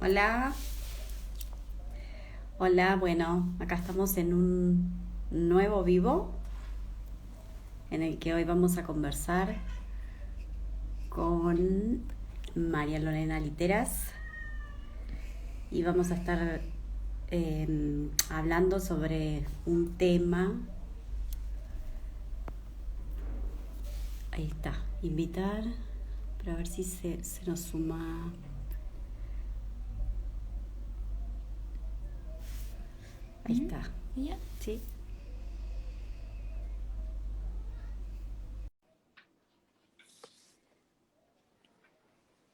Hola, hola, bueno, acá estamos en un nuevo vivo en el que hoy vamos a conversar con María Lorena Literas y vamos a estar hablando sobre un tema. Ahí está, invitar, pero a ver si se nos suma. Ahí Ujú. está, Ya. ¿sí?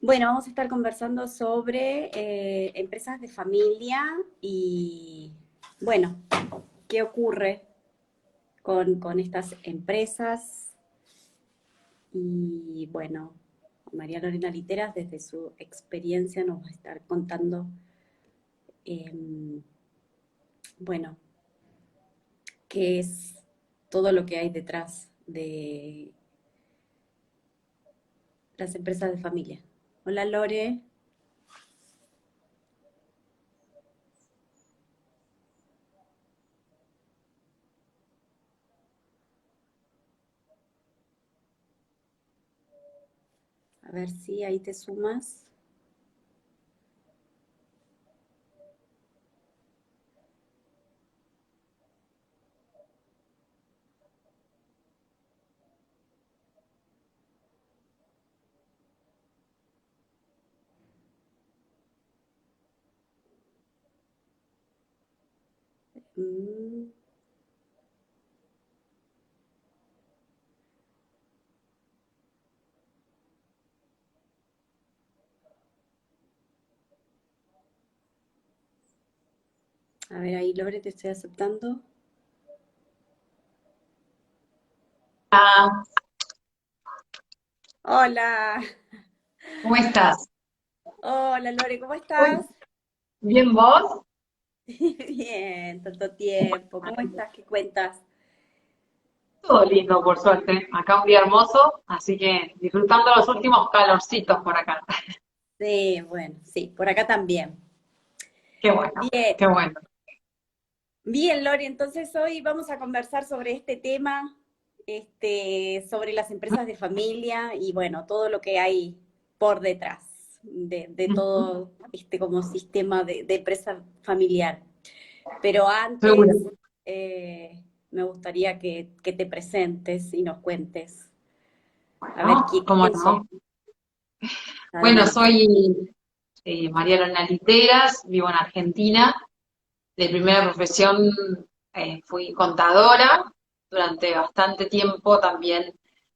Bueno, vamos a estar conversando sobre empresas de familia y, bueno, qué ocurre con estas empresas. Y bueno, María Lorena Literas, desde su experiencia, nos va a estar contando, eh, bueno, qué es todo lo que hay detrás de las empresas de familia. Hola Lore. A ver si ahí te sumas. Mm, a ver, ahí Lore, te estoy aceptando. Ah, Hola, ¿cómo estás? hola Lore, ¿cómo Uy, estás? ¿bien vos? Bien, tanto tiempo. ¿Cómo estás? ¿Qué cuentas? Todo lindo, por suerte. Acá un día hermoso, así que disfrutando los últimos calorcitos por acá. Sí, bueno, sí, por acá también. Qué bueno, Bien, qué bueno. bien, Lori, entonces hoy vamos a conversar sobre este tema, sobre las empresas de familia y bueno, todo lo que hay por detrás de Ujú. todo este como sistema de empresa familiar. Pero Seguro. antes me gustaría que te presentes y nos cuentes a ver ¿No? ¿Cómo quién sos, no? Bueno, además. soy María Lorena Literas, vivo en Argentina. De primera profesión fui contadora. Durante bastante tiempo también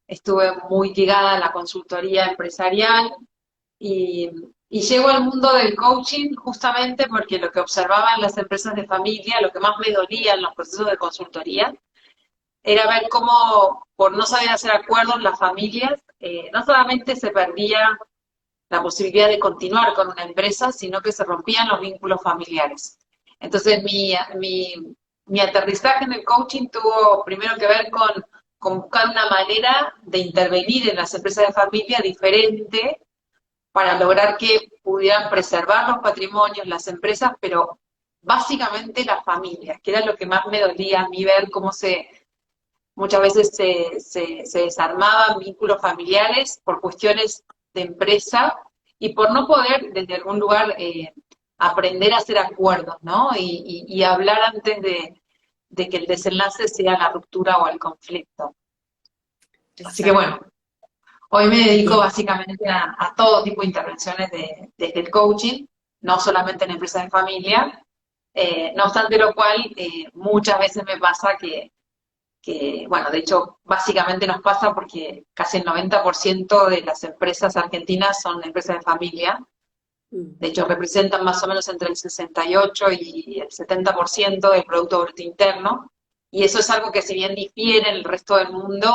estuve muy ligada a la consultoría empresarial. Y, y llego al mundo del coaching justamente porque lo que observaba en las empresas de familia, lo que más me dolía en los procesos de consultoría, era ver cómo, por no saber hacer acuerdos, las familias no solamente se perdía la posibilidad de continuar con una empresa, sino que se rompían los vínculos familiares. Entonces, mi aterrizaje en el coaching tuvo primero que ver con buscar una manera de intervenir en las empresas de familia diferente para lograr que pudieran preservar los patrimonios, las empresas, pero básicamente las familias, que era lo que más me dolía a mí ver cómo muchas veces se desarmaban vínculos familiares por cuestiones de empresa y por no poder desde algún lugar aprender a hacer acuerdos, ¿no? Y hablar antes de que el desenlace sea la ruptura o el conflicto. Así que Exacto. bueno, hoy me dedico Bien. básicamente a todo tipo de intervenciones desde el coaching, no solamente en empresas de familia. No obstante lo cual, muchas veces me pasa bueno, de hecho, básicamente nos pasa porque casi el 90% de las empresas argentinas son empresas de familia. Mm. De hecho, representan más o menos entre el 68 y el 70% del Producto Bruto Interno. Y eso es algo que si bien difiere en el resto del mundo,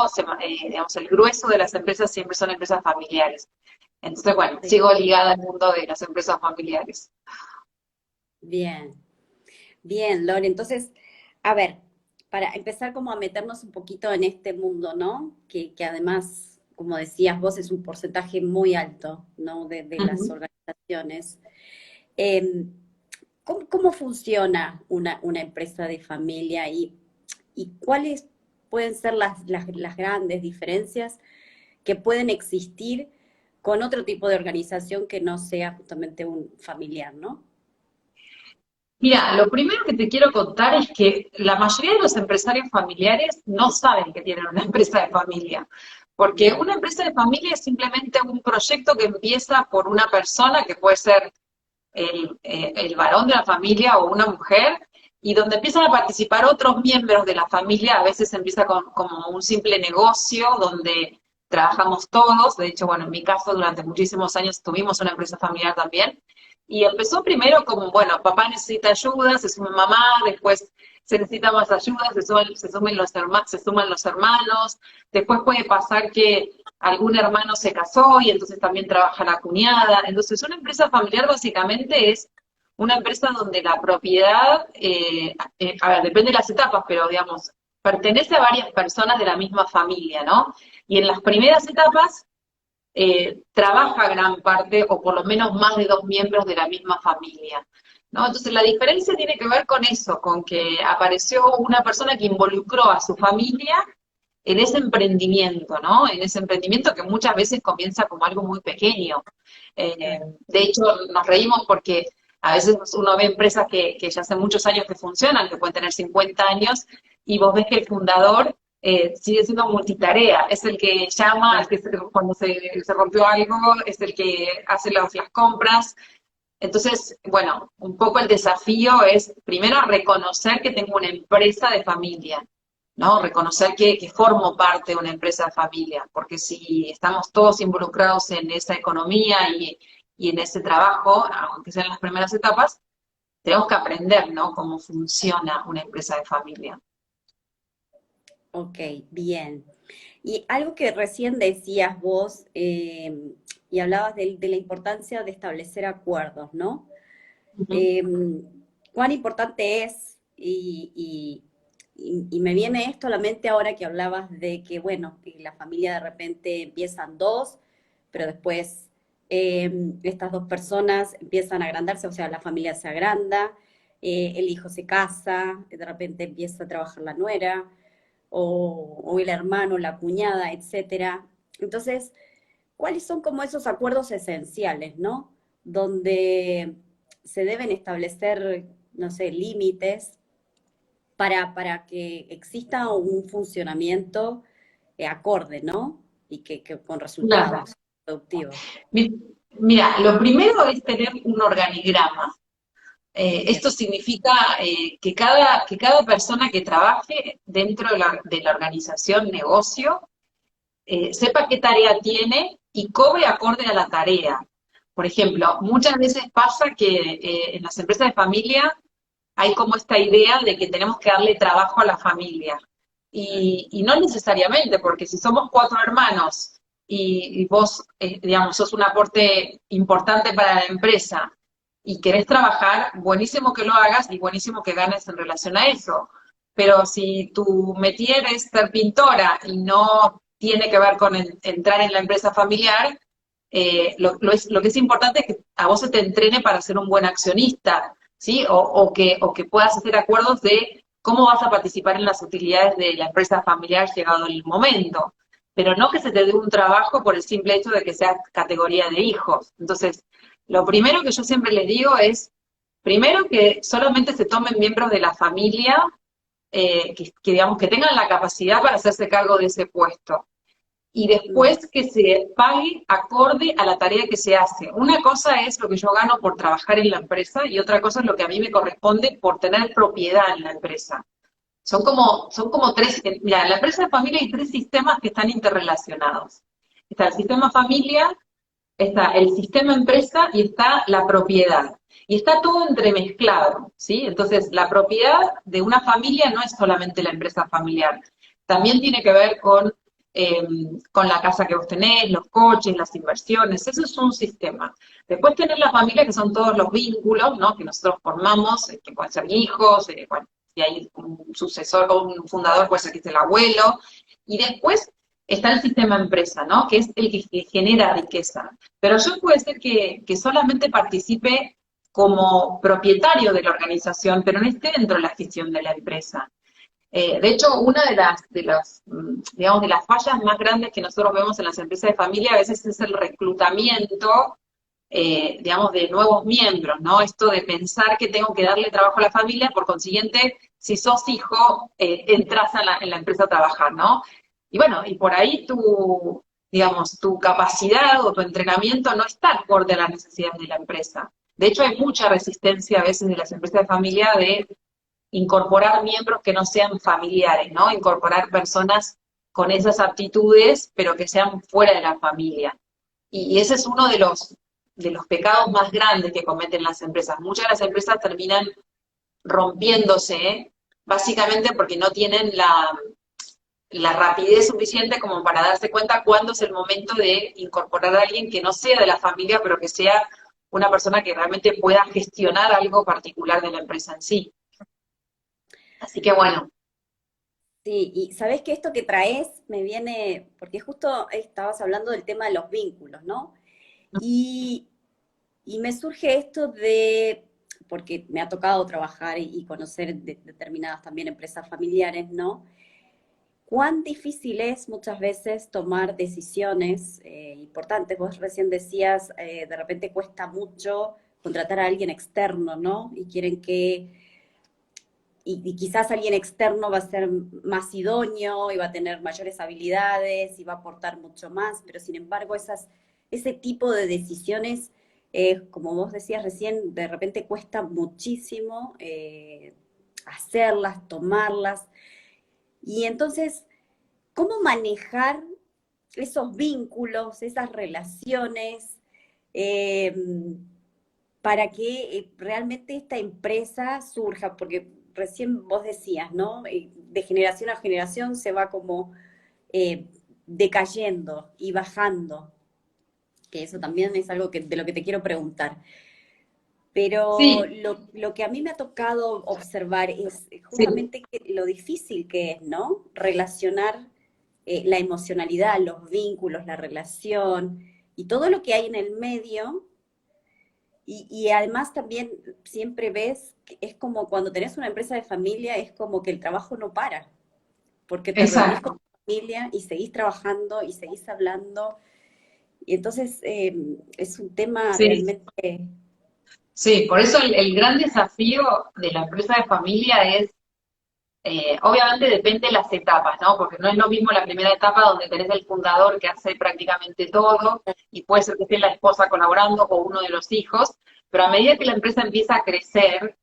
digamos, el grueso de las empresas siempre son empresas familiares. Entonces, bueno, Sí. sigo ligada al mundo de las empresas familiares. Bien. Bien, Lore. Entonces, a ver, para empezar como a meternos un poquito en este mundo, ¿no? Que además, como decías vos, es un porcentaje muy alto, ¿no? De las Ujú. organizaciones. Em, ¿Cómo funciona una empresa de familia y cuáles pueden ser las grandes diferencias que pueden existir con otro tipo de organización que no sea justamente un familiar, ¿no? Mira, lo primero que te quiero contar es que la mayoría de los empresarios familiares no saben que tienen una empresa de familia, porque Bien, una empresa de familia es simplemente un proyecto que empieza por una persona, que puede ser el varón de la familia o una mujer, y donde empiezan a participar otros miembros de la familia. A veces empieza como un simple negocio donde trabajamos todos. De hecho, bueno, en mi caso durante muchísimos años tuvimos una empresa familiar también, y empezó primero como, bueno, papá necesita ayuda, se suma mamá, después se necesita más ayuda, se suman los hermanos, después puede pasar que algún hermano se casó y entonces también trabaja la cuñada. Entonces, una empresa familiar básicamente es una empresa donde la propiedad, a ver, depende de las etapas, pero digamos, pertenece a varias personas de la misma familia, ¿no? Y en las primeras etapas trabaja gran parte, o por lo menos más de dos miembros de la misma familia, ¿no? Entonces la diferencia tiene que ver con eso, con que apareció una persona que involucró a su familia en ese emprendimiento, ¿no? En ese emprendimiento que muchas veces comienza como algo muy pequeño. claro. De hecho, nos reímos porque a veces uno ve empresas que ya hace muchos años que funcionan, que pueden tener 50 años, y vos ves que el fundador sigue siendo multitarea. Es el que llama, cuando se rompió algo, es el que hace las compras. Entonces, bueno, un poco el desafío es primero reconocer que tengo una empresa de familia, ¿no? Reconocer que formo parte de una empresa de familia, porque si estamos todos involucrados en esa economía y en ese trabajo, aunque sean las primeras etapas, tenemos que aprender, ¿no? Cómo funciona una empresa de familia. Ok, bien. Y algo que recién decías vos, y hablabas de la importancia de establecer acuerdos, ¿no? Ujú. Eh, ¿Cuán importante es? Y me viene esto a la mente ahora que hablabas de que, bueno, que la familia de repente empiezan dos, pero después estas dos personas empiezan a agrandarse, o sea, la familia se agranda, el hijo se casa, de repente empieza a trabajar la nuera, o el hermano, la cuñada, etcétera. Entonces, ¿cuáles son como esos acuerdos esenciales, ¿no? Donde se deben establecer, no sé, límites para que exista un funcionamiento acorde, ¿no? Y que con Claro. resultados productivos. Mira, lo primero es tener un organigrama. Bien, Esto significa que cada persona que trabaje dentro de la organización negocio sepa qué tarea tiene y cobre acorde a la tarea. Por ejemplo, muchas veces pasa que en las empresas de familia hay como esta idea de que tenemos que darle trabajo a la familia. Y no necesariamente, porque si somos cuatro hermanos y vos, digamos, sos un aporte importante para la empresa y querés trabajar, buenísimo que lo hagas y buenísimo que ganes en relación a eso. Pero si tu métier es ser pintora y no tiene que ver con entrar en la empresa familiar, lo que es importante es que a vos se te entrene para ser un buen accionista, ¿sí? O que puedas hacer acuerdos de cómo vas a participar en las utilidades de la empresa familiar llegado el momento, pero no que se te dé un trabajo por el simple hecho de que sea categoría de hijos. Entonces, lo primero que yo siempre les digo es, primero que solamente se tomen miembros de la familia digamos, que tengan la capacidad para hacerse cargo de ese puesto y bien, después que se pague acorde a la tarea que se hace. Una cosa es lo que yo gano por trabajar en la empresa y otra cosa es lo que a mí me corresponde por tener propiedad en la empresa. Son como tres, mira, en la empresa de familia hay tres sistemas que están interrelacionados. Está el sistema familia, está el sistema empresa y está la propiedad. Y está todo entremezclado, ¿sí? Entonces, la propiedad de una familia no es solamente la empresa familiar, también tiene que ver eh, con la casa que vos tenés, los coches, las inversiones, eso es un sistema. Después tenés la familia, que son todos los vínculos, ¿no? Que nosotros formamos, que pueden ser hijos, bueno, si hay un sucesor o un fundador, puede ser que es el abuelo. Y después está el sistema empresa, ¿no? Que es el que genera riqueza. Pero yo puede ser que solamente participe como propietario de la organización, pero no esté dentro de la gestión de la empresa. De hecho, una digamos, de las fallas más grandes que nosotros vemos en las empresas de familia a veces es el reclutamiento, digamos, de nuevos miembros, ¿no? Esto de pensar que tengo que darle trabajo a la familia, por consiguiente, si sos hijo, entras en la empresa a trabajar, ¿no? Y bueno, y por ahí digamos, tu capacidad o tu entrenamiento no está acorde a las necesidades de la empresa. De hecho, hay mucha resistencia a veces de las empresas de familia de incorporar miembros que no sean familiares, ¿no? Incorporar personas con esas aptitudes, pero que sean fuera de la familia. Y ese es uno de los pecados más grandes que cometen las empresas. Muchas de las empresas terminan rompiéndose, básicamente porque no tienen la rapidez suficiente como para darse cuenta cuándo es el momento de incorporar a alguien que no sea de la familia, pero que sea una persona que realmente pueda gestionar algo particular de la empresa en sí. Así que bueno. Sí, y sabes que esto que traes me viene, porque justo estabas hablando del tema de los vínculos, ¿no? Y, y me surge esto de, porque me ha tocado trabajar y conocer determinadas también empresas familiares, ¿no? Cuán difícil es muchas veces tomar decisiones importantes. Vos recién decías, de repente cuesta mucho contratar a alguien externo, ¿no? Y quieren que, y quizás alguien externo va a ser más idóneo y va a tener mayores habilidades y va a aportar mucho más, pero sin embargo ese tipo de decisiones, como vos decías recién, de repente cuesta muchísimo hacerlas, tomarlas. Y entonces, ¿cómo manejar esos vínculos, esas relaciones, eh, para que realmente esta empresa surja? Porque recién vos decías, ¿no? De generación a generación se va como eh, decayendo y bajando, que eso también es algo de lo que te quiero preguntar. Pero Sí, lo que a mí me ha tocado observar es sí, justamente lo difícil que es, ¿no? Relacionar la emocionalidad, los vínculos, la relación y todo lo que hay en el medio. Y además también siempre ves que es como cuando tenés una empresa de familia, es como que el trabajo no para, porque te reunís con exacto. tu familia y seguís trabajando y seguís hablando. Y entonces es un tema Sí, realmente... sí, por eso el gran desafío de la empresa de familia es, obviamente depende de las etapas, ¿no? Porque no es lo mismo la primera etapa donde tenés el fundador que hace prácticamente todo y puede ser que esté la esposa colaborando o uno de los hijos, pero a medida que la empresa empieza a crecer,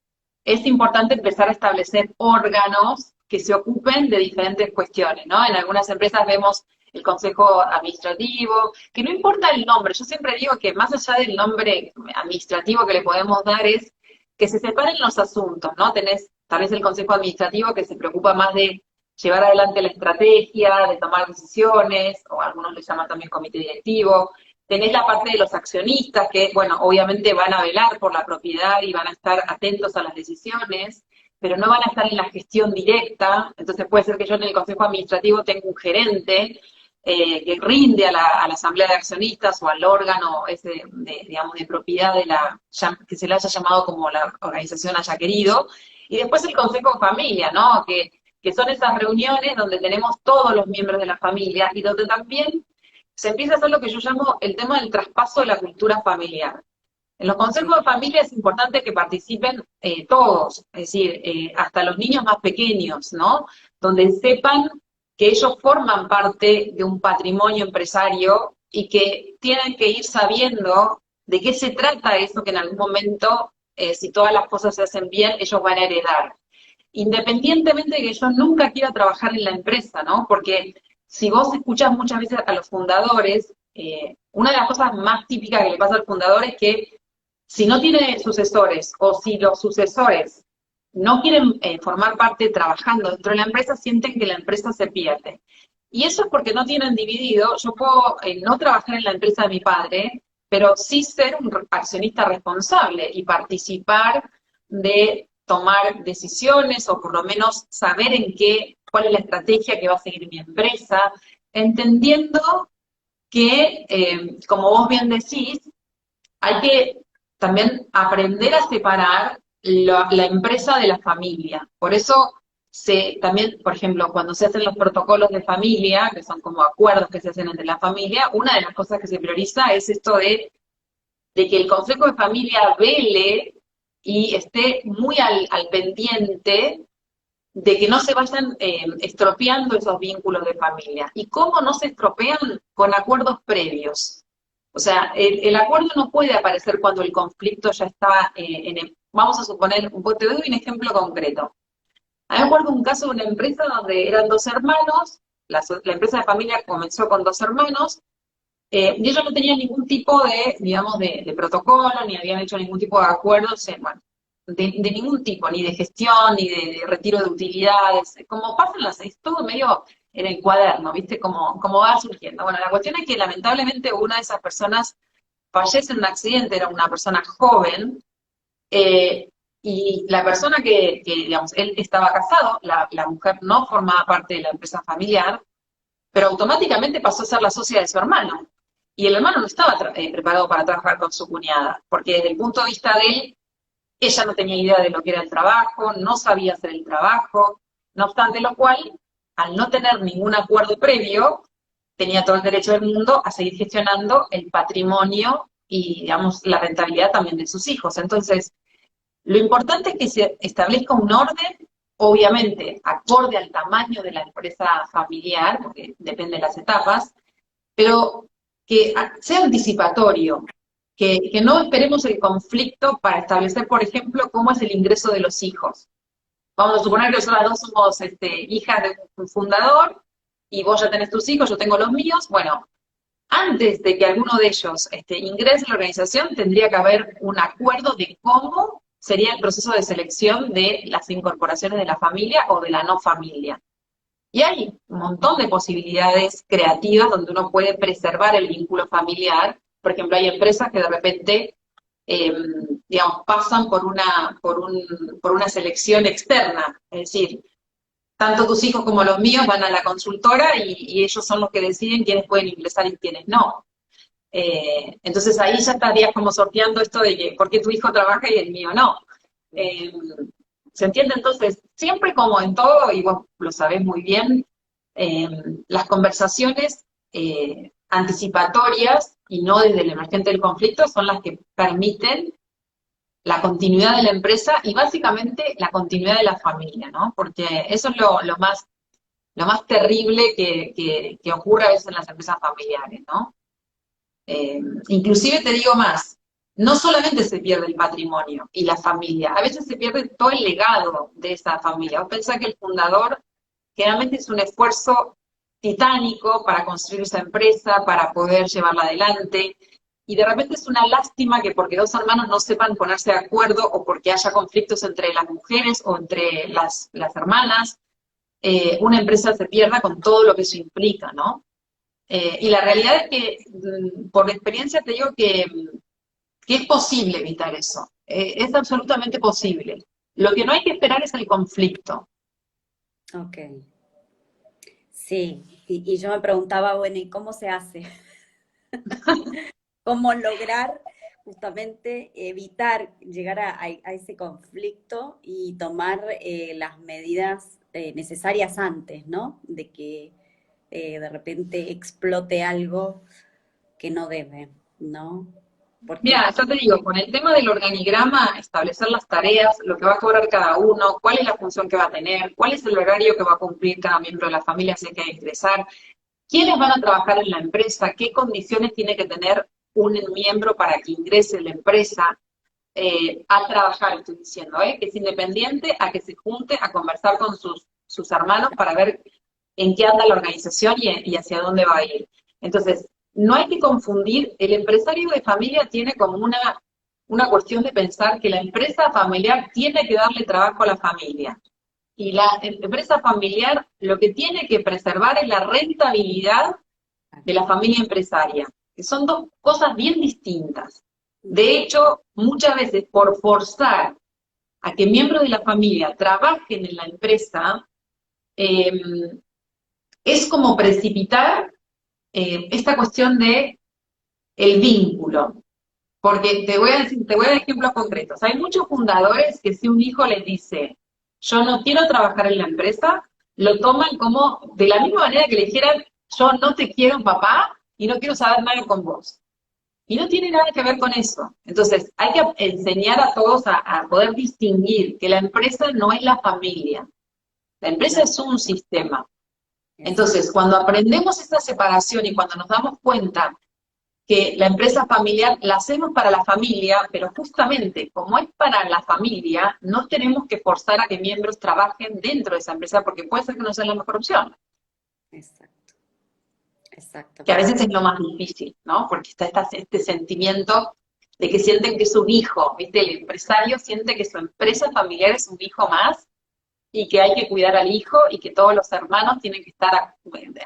es importante empezar a establecer órganos que se ocupen de diferentes cuestiones, ¿no? En algunas empresas vemos el consejo administrativo, que no importa el nombre, yo siempre digo que más allá del nombre administrativo que le podemos dar es que se separen los asuntos, ¿no? Tenés tal vez el consejo administrativo que se preocupa más de llevar adelante la estrategia, de tomar decisiones, o algunos le llaman también comité directivo. Tenés la parte de los accionistas que, bueno, obviamente van a velar por la propiedad y van a estar atentos a las decisiones, pero no van a estar en la gestión directa. Entonces puede ser que yo en el consejo administrativo tenga un gerente que rinde a la asamblea de accionistas o al órgano ese digamos, de propiedad que se le haya llamado como la organización haya querido. Y después el consejo de familia, ¿no? Que son esas reuniones donde tenemos todos los miembros de la familia y donde también se empieza a hacer lo que yo llamo el tema del traspaso de la cultura familiar. En los Sí, consejos de familia es importante que participen todos, es decir, hasta los niños más pequeños, ¿no? Donde sepan que ellos forman parte de un patrimonio empresario y que tienen que ir sabiendo de qué se trata eso que en algún momento, si todas las cosas se hacen bien, ellos van a heredar. Independientemente de que yo nunca quiera trabajar en la empresa, ¿no? Porque si vos escuchás muchas veces a los fundadores, una de las cosas más típicas que le pasa al fundador es que si no tiene sucesores o si los sucesores no quieren formar parte trabajando dentro de la empresa, sienten que la empresa se pierde. Y eso es porque no tienen dividido, yo puedo no trabajar en la empresa de mi padre, pero sí ser un accionista responsable y participar de tomar decisiones o por lo menos saber cuál es la estrategia que va a seguir mi empresa, entendiendo que, como vos bien decís, hay que también aprender a separar la empresa de la familia. Por eso también, por ejemplo, cuando se hacen los protocolos de familia, que son como acuerdos que se hacen entre la familia, una de las cosas que se prioriza es esto de que el Consejo de Familia vele y esté muy al pendiente de que no se vayan estropeando esos vínculos de familia. ¿Y cómo no se estropean? Con acuerdos previos. O sea, el acuerdo no puede aparecer cuando el conflicto ya está vamos a suponer, te doy un ejemplo concreto. A mí me acuerdo un caso de una empresa donde eran dos hermanos, la empresa de familia comenzó con dos hermanos, y ellos no tenían ningún tipo de, digamos, de protocolo, ni habían hecho ningún tipo de acuerdos, bueno, de ningún tipo, ni de gestión, ni de retiro de utilidades, como pasan es todo medio en el cuaderno, ¿viste? Como va surgiendo. Bueno, la cuestión es que lamentablemente una de esas personas fallece en un accidente, era una persona joven, y la persona digamos, él estaba casado, la mujer no formaba parte de la empresa familiar, pero automáticamente pasó a ser la socia de su hermano. Y el hermano no estaba preparado para trabajar con su cuñada, porque desde el punto de vista de él, ella no tenía idea de lo que era el trabajo, no sabía hacer el trabajo, no obstante lo cual, al no tener ningún acuerdo previo, tenía todo el derecho del mundo a seguir gestionando el patrimonio y, digamos, la rentabilidad también de sus hijos. Entonces, lo importante es que se establezca un orden, obviamente, acorde al tamaño de la empresa familiar, porque depende de las etapas, pero que sea anticipatorio, que no esperemos el conflicto para establecer, por ejemplo, cómo es el ingreso de los hijos. Vamos a suponer que nosotros las dos somos hijas de un fundador, y vos ya tenés tus hijos, yo tengo los míos. Bueno, antes de que alguno de ellos ingrese a la organización, tendría que haber un acuerdo de cómo sería el proceso de selección de las incorporaciones de la familia o de la no familia. Y hay un montón de posibilidades creativas donde uno puede preservar el vínculo familiar. Por ejemplo, hay empresas que de repente, digamos, pasan por una selección externa. Es decir, tanto tus hijos como los míos van a la consultora y ellos son los que deciden quiénes pueden ingresar y quiénes no. Entonces ahí ya estarías como sorteando esto de que por qué tu hijo trabaja y el mío no. Eh, ¿Se entiende? Entonces, siempre como en todo, y vos lo sabés muy bien, las conversaciones anticipatorias y no desde el emergente del conflicto son las que permiten la continuidad de la empresa y básicamente la continuidad de la familia, ¿no? Porque eso es lo más terrible que ocurre a veces en las empresas familiares, ¿no? Inclusive te digo más, no solamente se pierde el patrimonio y la familia, a veces se pierde todo el legado de esa familia. Vos pensás que el fundador generalmente es un esfuerzo titánico para construir esa empresa, para poder llevarla adelante, y de repente es una lástima que porque dos hermanos no sepan ponerse de acuerdo o porque haya conflictos entre las mujeres o entre las hermanas, una empresa se pierda con todo lo que eso implica, ¿no? Y la realidad es que, por experiencia te digo que es posible evitar eso. Es absolutamente posible. Lo que no hay que esperar es el conflicto. Ok. Sí, y yo me preguntaba, bueno, ¿y cómo se hace? ¿Cómo lograr justamente evitar llegar a ese conflicto y tomar las medidas necesarias antes, ¿no? De que de repente explote algo que no debe, ¿no? Porque, Mira, yo te digo, con el tema del organigrama, establecer las tareas, lo que va a cobrar cada uno, cuál es la función que va a tener, cuál es el horario que va a cumplir cada miembro de la familia si hay que ingresar, quiénes van a trabajar en la empresa, qué condiciones tiene que tener un miembro para que ingrese en la empresa a trabajar, estoy diciendo, que es independiente a que se junte a conversar con sus hermanos para ver en qué anda la organización y hacia dónde va a ir. Entonces, no hay que confundir, el empresario de familia tiene como una cuestión de pensar que la empresa familiar tiene que darle trabajo a la familia. Y la empresa familiar lo que tiene que preservar es la rentabilidad de la familia empresaria, que son dos cosas bien distintas. De hecho, muchas veces por forzar a que miembros de la familia trabajen en la empresa, es como precipitar esta cuestión de el vínculo. Porque te voy a decir, te voy a dar ejemplos concretos. Hay muchos fundadores que si un hijo les dice, yo no quiero trabajar en la empresa, lo toman como de la misma manera que le dijeran, yo no te quiero papá y no quiero saber nada con vos. Y no tiene nada que ver con eso. Entonces, hay que enseñar a todos a poder distinguir que la empresa no es la familia. La empresa Claro, es un sistema. exacto, Entonces, cuando aprendemos esta separación y cuando nos damos cuenta que la empresa familiar la hacemos para la familia, pero justamente como es para la familia, no tenemos que forzar a que miembros trabajen dentro de esa empresa porque puede ser que no sea la mejor opción, exacto, exacto, que a veces es perfecto. lo más difícil, ¿no? Porque está este sentimiento de que sienten que es un hijo, ¿viste? El empresario siente que su empresa familiar es un hijo más y que hay que cuidar al hijo y que todos los hermanos tienen que estar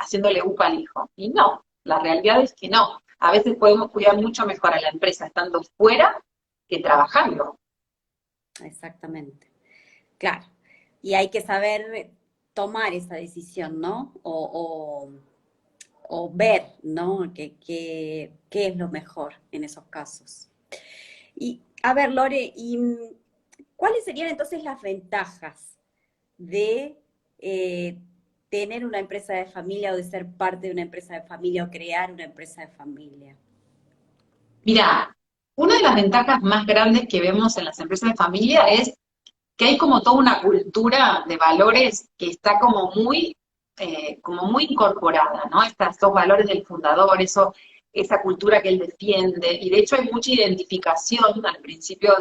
haciéndole upa al hijo. Y no, la realidad es que no. A veces podemos cuidar mucho mejor a la empresa estando fuera que trabajando. Exactamente, claro. Y hay que saber tomar esa decisión, ¿no? O ver, ¿no? Qué es lo mejor en esos casos. Y, a ver, Lore, ¿cuáles serían entonces las ventajas de tener una empresa de familia o de ser parte de una empresa de familia o crear una empresa de familia? Mira, una de las ventajas más grandes que vemos en las empresas de familia es que hay como toda una cultura de valores que está como muy incorporada, ¿no? Estos valores del fundador, esa cultura que él defiende, y de hecho hay mucha identificación al principio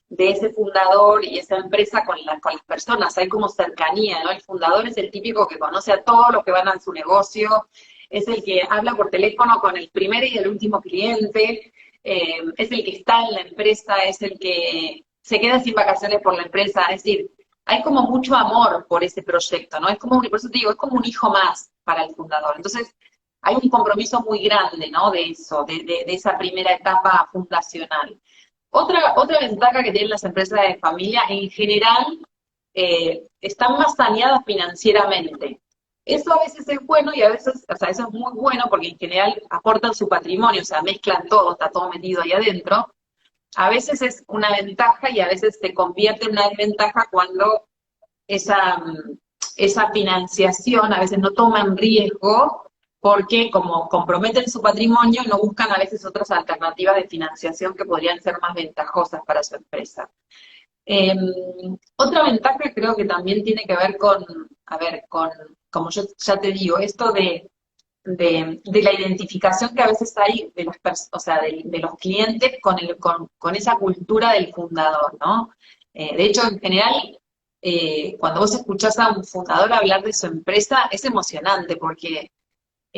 de ese fundador y esa empresa con las personas, hay como cercanía, ¿no? El fundador es el típico que conoce a todos los que van a su negocio, es el que habla por teléfono con el primer y el último cliente, es el que está en la empresa, es el que se queda sin vacaciones por la empresa, es decir, hay como mucho amor por ese proyecto, ¿no? Es como, por eso te digo, es como un hijo más para el fundador. Entonces, hay un compromiso muy grande, ¿no? De eso, de esa primera etapa fundacional. Otra ventaja que tienen las empresas de familia, en general, están más saneadas financieramente. Eso a veces es bueno y a veces, o sea, eso es muy bueno porque en general aportan su patrimonio, o sea, mezclan todo, está todo metido ahí adentro. A veces es una ventaja y a veces se convierte en una desventaja cuando esa, esa financiación a veces no toman riesgo porque como comprometen su patrimonio no buscan a veces otras alternativas de financiación que podrían ser más ventajosas para su empresa. Eh, Otra ventaja creo que también tiene que ver con, a ver, con, como yo ya te digo, esto de la identificación que a veces hay de las o sea, de los clientes con esa cultura del fundador, ¿no? De hecho, en general, cuando vos escuchás a un fundador hablar de su empresa, es emocionante porque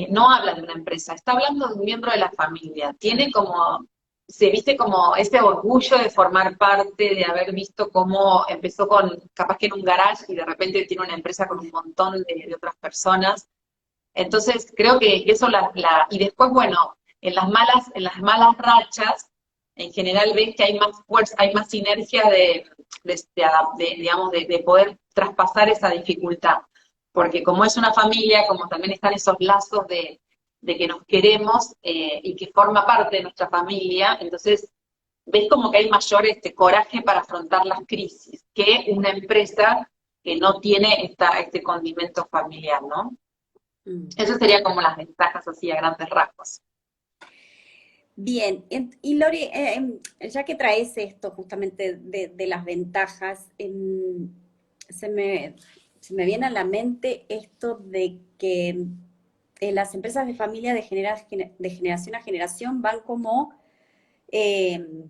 no habla de una empresa, está hablando de un miembro de la familia. Tiene como, se viste como ese orgullo de formar parte, de haber visto cómo empezó con, capaz que en un garage y de repente tiene una empresa con un montón de otras personas. Entonces, creo que eso y después, bueno, en las malas rachas, en general ves que hay más fuerza, hay más sinergia digamos, de poder traspasar esa dificultad. Porque como es una familia, como también están esos lazos de que nos queremos y que forma parte de nuestra familia, entonces ves como que hay mayor coraje para afrontar las crisis que una empresa que no tiene este condimento familiar, ¿no? Mm. Eso sería como las ventajas así a grandes rasgos. Bien, y Lore, ya que traes esto justamente de las ventajas, se me, se me viene a la mente esto de que las empresas de familia de generación a generación van como em,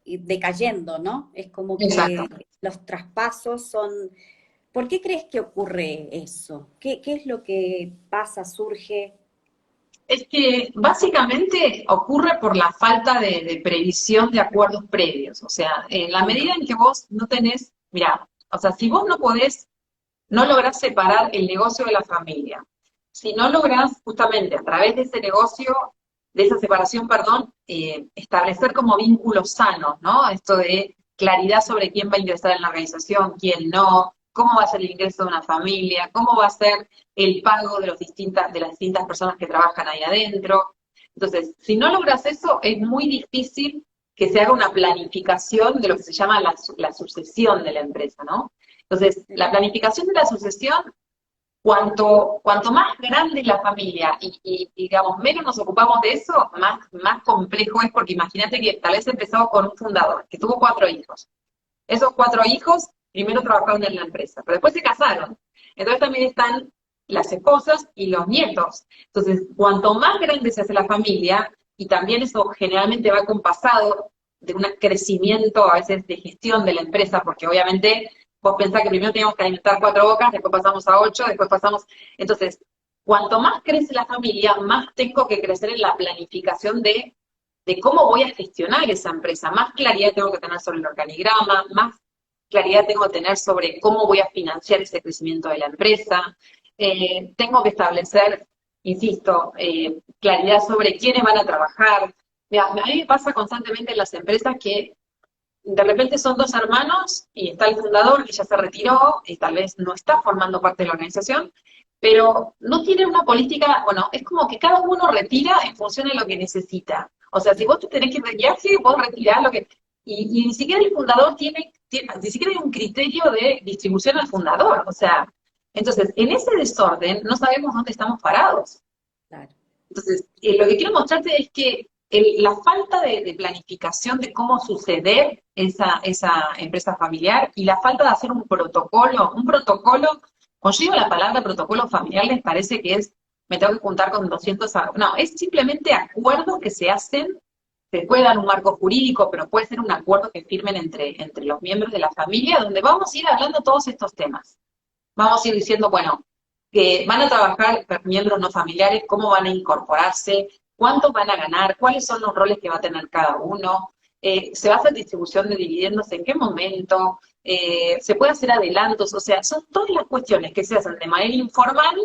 decayendo, ¿no? Es como Exacto. que los traspasos son... ¿Por qué crees que ocurre eso? ¿Qué es lo que pasa, surge? Es que básicamente ocurre por la falta de previsión de acuerdos previos. O sea, en la Mm, medida en que vos no tenés, mira, o sea, si vos no podés, no lográs separar el negocio de la familia, si no lográs justamente a través de ese negocio, de esa separación, perdón, establecer como vínculos sanos, ¿no? Esto de claridad sobre quién va a ingresar en la organización, quién no, cómo va a ser el ingreso de una familia, cómo va a ser el pago de las distintas personas que trabajan ahí adentro. Entonces, si no logras eso, es muy difícil que se haga una planificación de lo que se llama la sucesión de la empresa, ¿no? Entonces, la planificación de la sucesión, cuanto más grande es la familia digamos, menos nos ocupamos de eso, más complejo es, porque imagínate que tal vez empezamos con un fundador que tuvo 4 hijos. Esos 4 hijos primero trabajaron en la empresa, pero después se casaron. Entonces también están las esposas y los nietos. Entonces, cuanto más grande se hace la familia, y también eso generalmente va compasado de un crecimiento a veces de gestión de la empresa, porque obviamente vos pensás que primero teníamos que alimentar 4 bocas, después pasamos a 8, después pasamos... Entonces, cuanto más crece la familia, más tengo que crecer en la planificación de cómo voy a gestionar esa empresa. Más claridad tengo que tener sobre el organigrama, más claridad tengo que tener sobre cómo voy a financiar ese crecimiento de la empresa. Tengo que establecer, insisto, claridad sobre quiénes van a trabajar. Mira, a mí me pasa constantemente en las empresas que de repente son 2 hermanos y está el fundador que ya se retiró y tal vez no está formando parte de la organización, pero no tiene una política, bueno, es como que cada uno retira en función de lo que necesita. O sea, si vos te tenés que retirar, sí, vos retirás lo que... Y ni siquiera el fundador ni siquiera hay un criterio de distribución al fundador. O sea, entonces, en ese desorden no sabemos dónde estamos parados. Claro. Entonces, lo que quiero mostrarte es que la falta de planificación de cómo suceder esa empresa familiar y la falta de hacer un protocolo, cuando yo digo la palabra protocolo familiar les parece que es, me tengo que juntar con 200, no, es simplemente acuerdos que se hacen, se puede dar un marco jurídico, pero puede ser un acuerdo que firmen entre los miembros de la familia, donde vamos a ir hablando todos estos temas. Vamos a ir diciendo, bueno, que van a trabajar miembros no familiares, cómo van a incorporarse, cuánto van a ganar, cuáles son los roles que va a tener cada uno, se va a hacer distribución de dividendos, en qué momento, se puede hacer adelantos, o sea, son todas las cuestiones que se hacen de manera informal,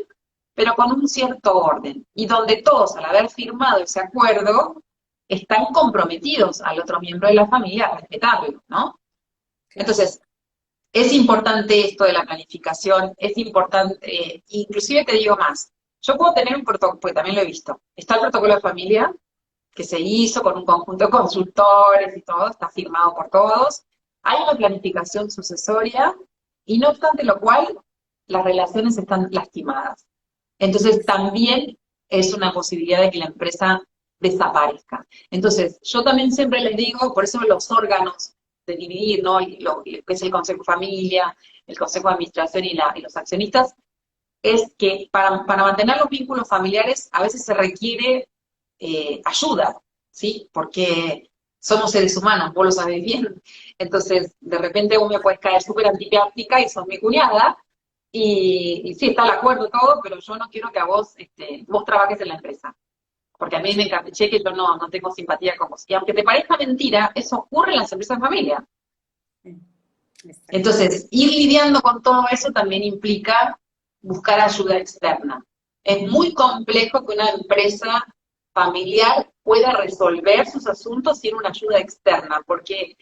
pero con un cierto orden, y donde todos, al haber firmado ese acuerdo, están comprometidos al otro miembro de la familia a respetarlo, ¿no? Claro. Entonces, es importante esto de la planificación, es importante, inclusive te digo más, yo puedo tener un protocolo, porque también lo he visto, está el protocolo de familia, que se hizo con un conjunto de consultores y todo, está firmado por todos, hay una planificación sucesoria, y no obstante lo cual, las relaciones están lastimadas. Entonces también es una posibilidad de que la empresa desaparezca. Entonces, yo también siempre les digo, por eso los órganos de dividir, ¿no? Lo que es el Consejo de Familia, el Consejo de Administración y los accionistas, es que para mantener los vínculos familiares a veces se requiere ayuda, ¿sí? Porque somos seres humanos, vos lo sabés bien. Entonces, de repente vos me puedes caer súper antipática y sos mi cuñada, y sí, está el acuerdo y todo, pero yo no quiero que a vos trabajes en la empresa. Porque a mí me encapriché que yo no tengo simpatía con vos. Y aunque te parezca mentira, eso ocurre en las empresas de familia. Exacto. Entonces, ir lidiando con todo eso también implica buscar ayuda externa. Es muy complejo que una empresa familiar pueda resolver sus asuntos sin una ayuda externa, porque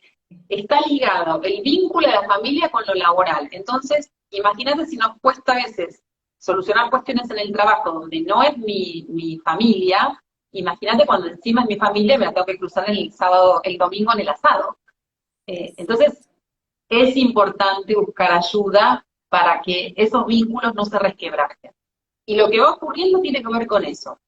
está ligado el vínculo de la familia con lo laboral. Entonces, imagínate si nos cuesta a veces solucionar cuestiones en el trabajo donde no es mi familia, imagínate cuando encima es mi familia y me la tengo que cruzar el domingo en el asado. Entonces, es importante buscar ayuda para que esos vínculos no se resquebrajen. Y lo que va ocurriendo tiene que ver con eso.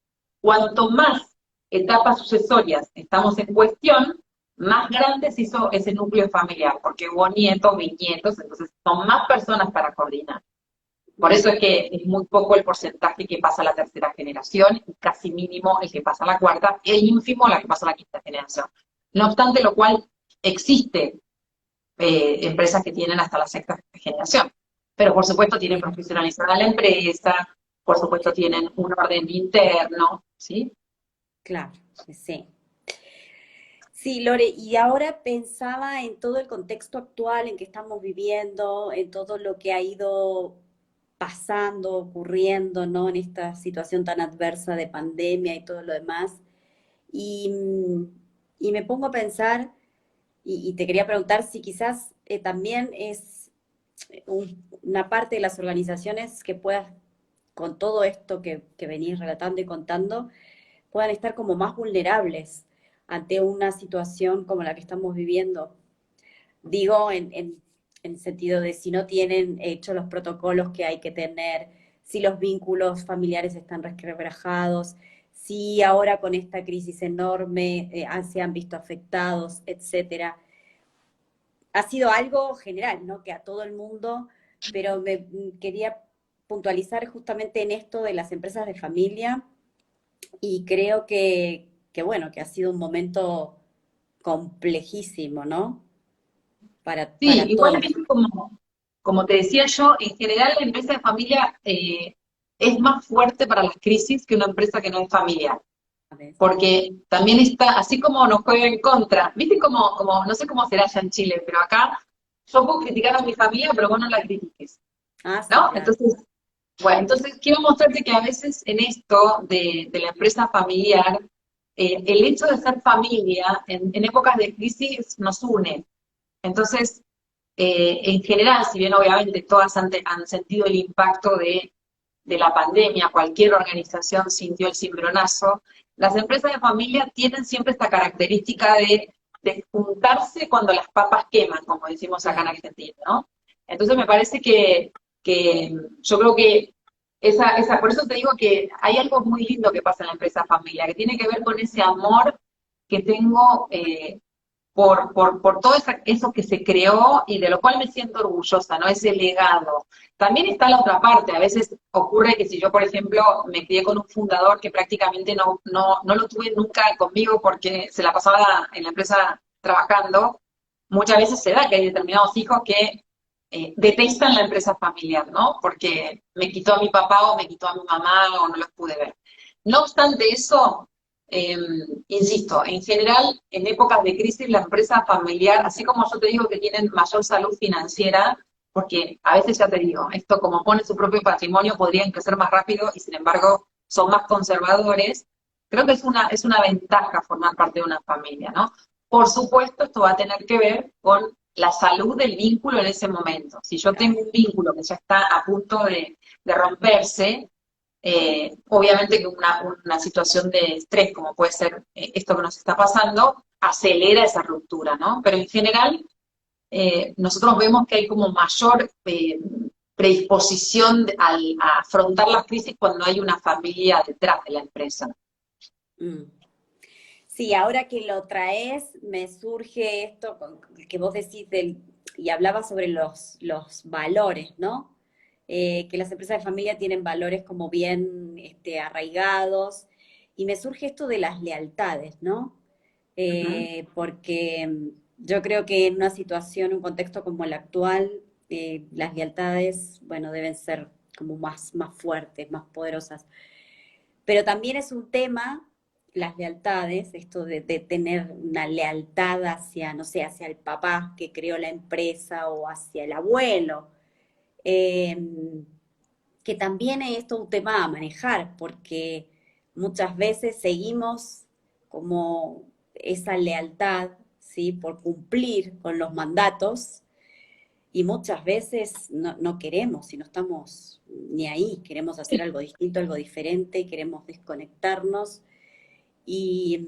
Cuanto más etapas sucesorias estamos en cuestión, más grande se hizo ese núcleo familiar, porque hubo nietos, bisnietos, entonces son más personas para coordinar. Por eso es que es muy poco el porcentaje que pasa a la tercera generación, y casi mínimo el que pasa a la cuarta, e ínfimo la que pasa a la quinta generación. No obstante lo cual, existe empresas que tienen hasta la sexta generación. Pero por supuesto tienen profesionalizada la empresa, por supuesto tienen un orden interno, ¿sí? Claro, sí. Sí, Lore, y ahora pensaba en todo el contexto actual en que estamos viviendo, en todo lo que ha ido pasando, ocurriendo, ¿no? En esta situación tan adversa de pandemia y todo lo demás. Y, y me pongo a pensar, y te quería preguntar si quizás también es una parte de las organizaciones que puedas, con todo esto que venís relatando y contando, puedan estar como más vulnerables ante una situación como la que estamos viviendo. Digo, en sentido de si no tienen hechos los protocolos que hay que tener, si los vínculos familiares están resquebrajados, si ahora con esta crisis enorme se han visto afectados, etcétera. Ha sido algo general, ¿no? Que a todo el mundo, pero me quería puntualizar justamente en esto de las empresas de familia y creo que bueno, que ha sido un momento complejísimo, ¿no? Sí, Para igual todos. viste como te decía yo, en general la empresa de familia es más fuerte para las crisis que una empresa que no es familiar. Porque también está, así como nos juega en contra, viste no sé cómo será allá en Chile, pero acá yo puedo criticar a mi familia, pero vos no la critiques, Ah, sí, ¿no? claro. Entonces, bueno, entonces quiero mostrarte que a veces en esto de la empresa familiar, el hecho de ser familia en épocas de crisis nos une. Entonces, en general, si bien obviamente todas han sentido el impacto de la pandemia, cualquier organización sintió el cimbronazo, las empresas de familia tienen siempre esta característica de juntarse cuando las papas queman, como decimos acá en Claro. Argentina, ¿no? Entonces me parece que yo creo que por eso te digo que hay algo muy lindo que pasa en la empresa familia, que tiene que ver con ese amor que tengo por todo eso que se creó y de lo cual me siento orgullosa, ¿no? Ese legado. También está la otra parte, a veces ocurre que si yo, por ejemplo, me crié con un fundador que prácticamente no lo tuve nunca conmigo porque se la pasaba en la empresa trabajando, muchas veces se da que hay determinados hijos que detestan la empresa familiar, ¿no? Porque me quitó a mi papá o me quitó a mi mamá o no los pude ver. No obstante eso, eh, insisto, en general, en épocas de crisis, la empresa familiar, así como yo te digo que tienen mayor salud financiera, porque a veces ya te digo, esto como pone su propio patrimonio, podrían crecer más rápido y sin embargo son más conservadores, creo que es una ventaja formar parte de una familia, ¿no? Por supuesto, esto va a tener que ver con la salud del vínculo en ese momento. Si yo Claro. tengo un vínculo que ya está a punto de romperse, obviamente que una situación de estrés, como puede ser esto que nos está pasando, acelera esa ruptura, ¿no? Pero en general, nosotros vemos que hay como mayor predisposición a afrontar las crisis cuando hay una familia detrás de la empresa. Mm. Sí, ahora que lo traes, me surge esto que vos decís y hablabas sobre los valores, ¿no? Que las empresas de familia tienen valores como bien arraigados, y me surge esto de las lealtades, ¿no? Uh -huh. Porque yo creo que en una situación, un contexto como el actual, las lealtades, bueno, deben ser como más fuertes, más poderosas. Pero también es un tema, las lealtades, esto de tener una lealtad hacia, no sé, hacia el papá que creó la empresa o hacia el abuelo, eh, que también es todo un tema a manejar, porque muchas veces seguimos como esa lealtad, ¿sí? Por cumplir con los mandatos, y muchas veces no queremos y no estamos ni ahí, queremos hacer algo distinto, algo diferente, queremos desconectarnos. Y,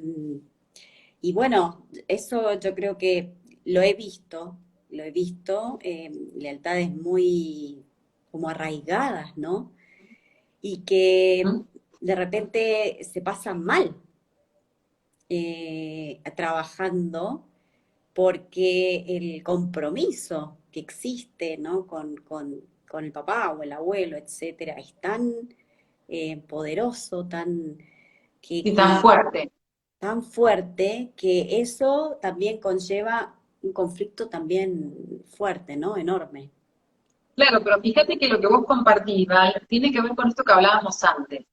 y bueno, eso yo creo que lo he visto, lealtades muy como arraigadas, ¿no? Y Uh que -huh. de repente se pasan mal trabajando porque el compromiso que existe, ¿no? Con el papá o el abuelo, etcétera, es tan poderoso, Y tan fuerte. tan fuerte, que eso también conlleva un conflicto también fuerte, ¿no? Enorme. Claro, pero fíjate que lo que vos compartís, Val, tiene que ver con esto que hablábamos antes.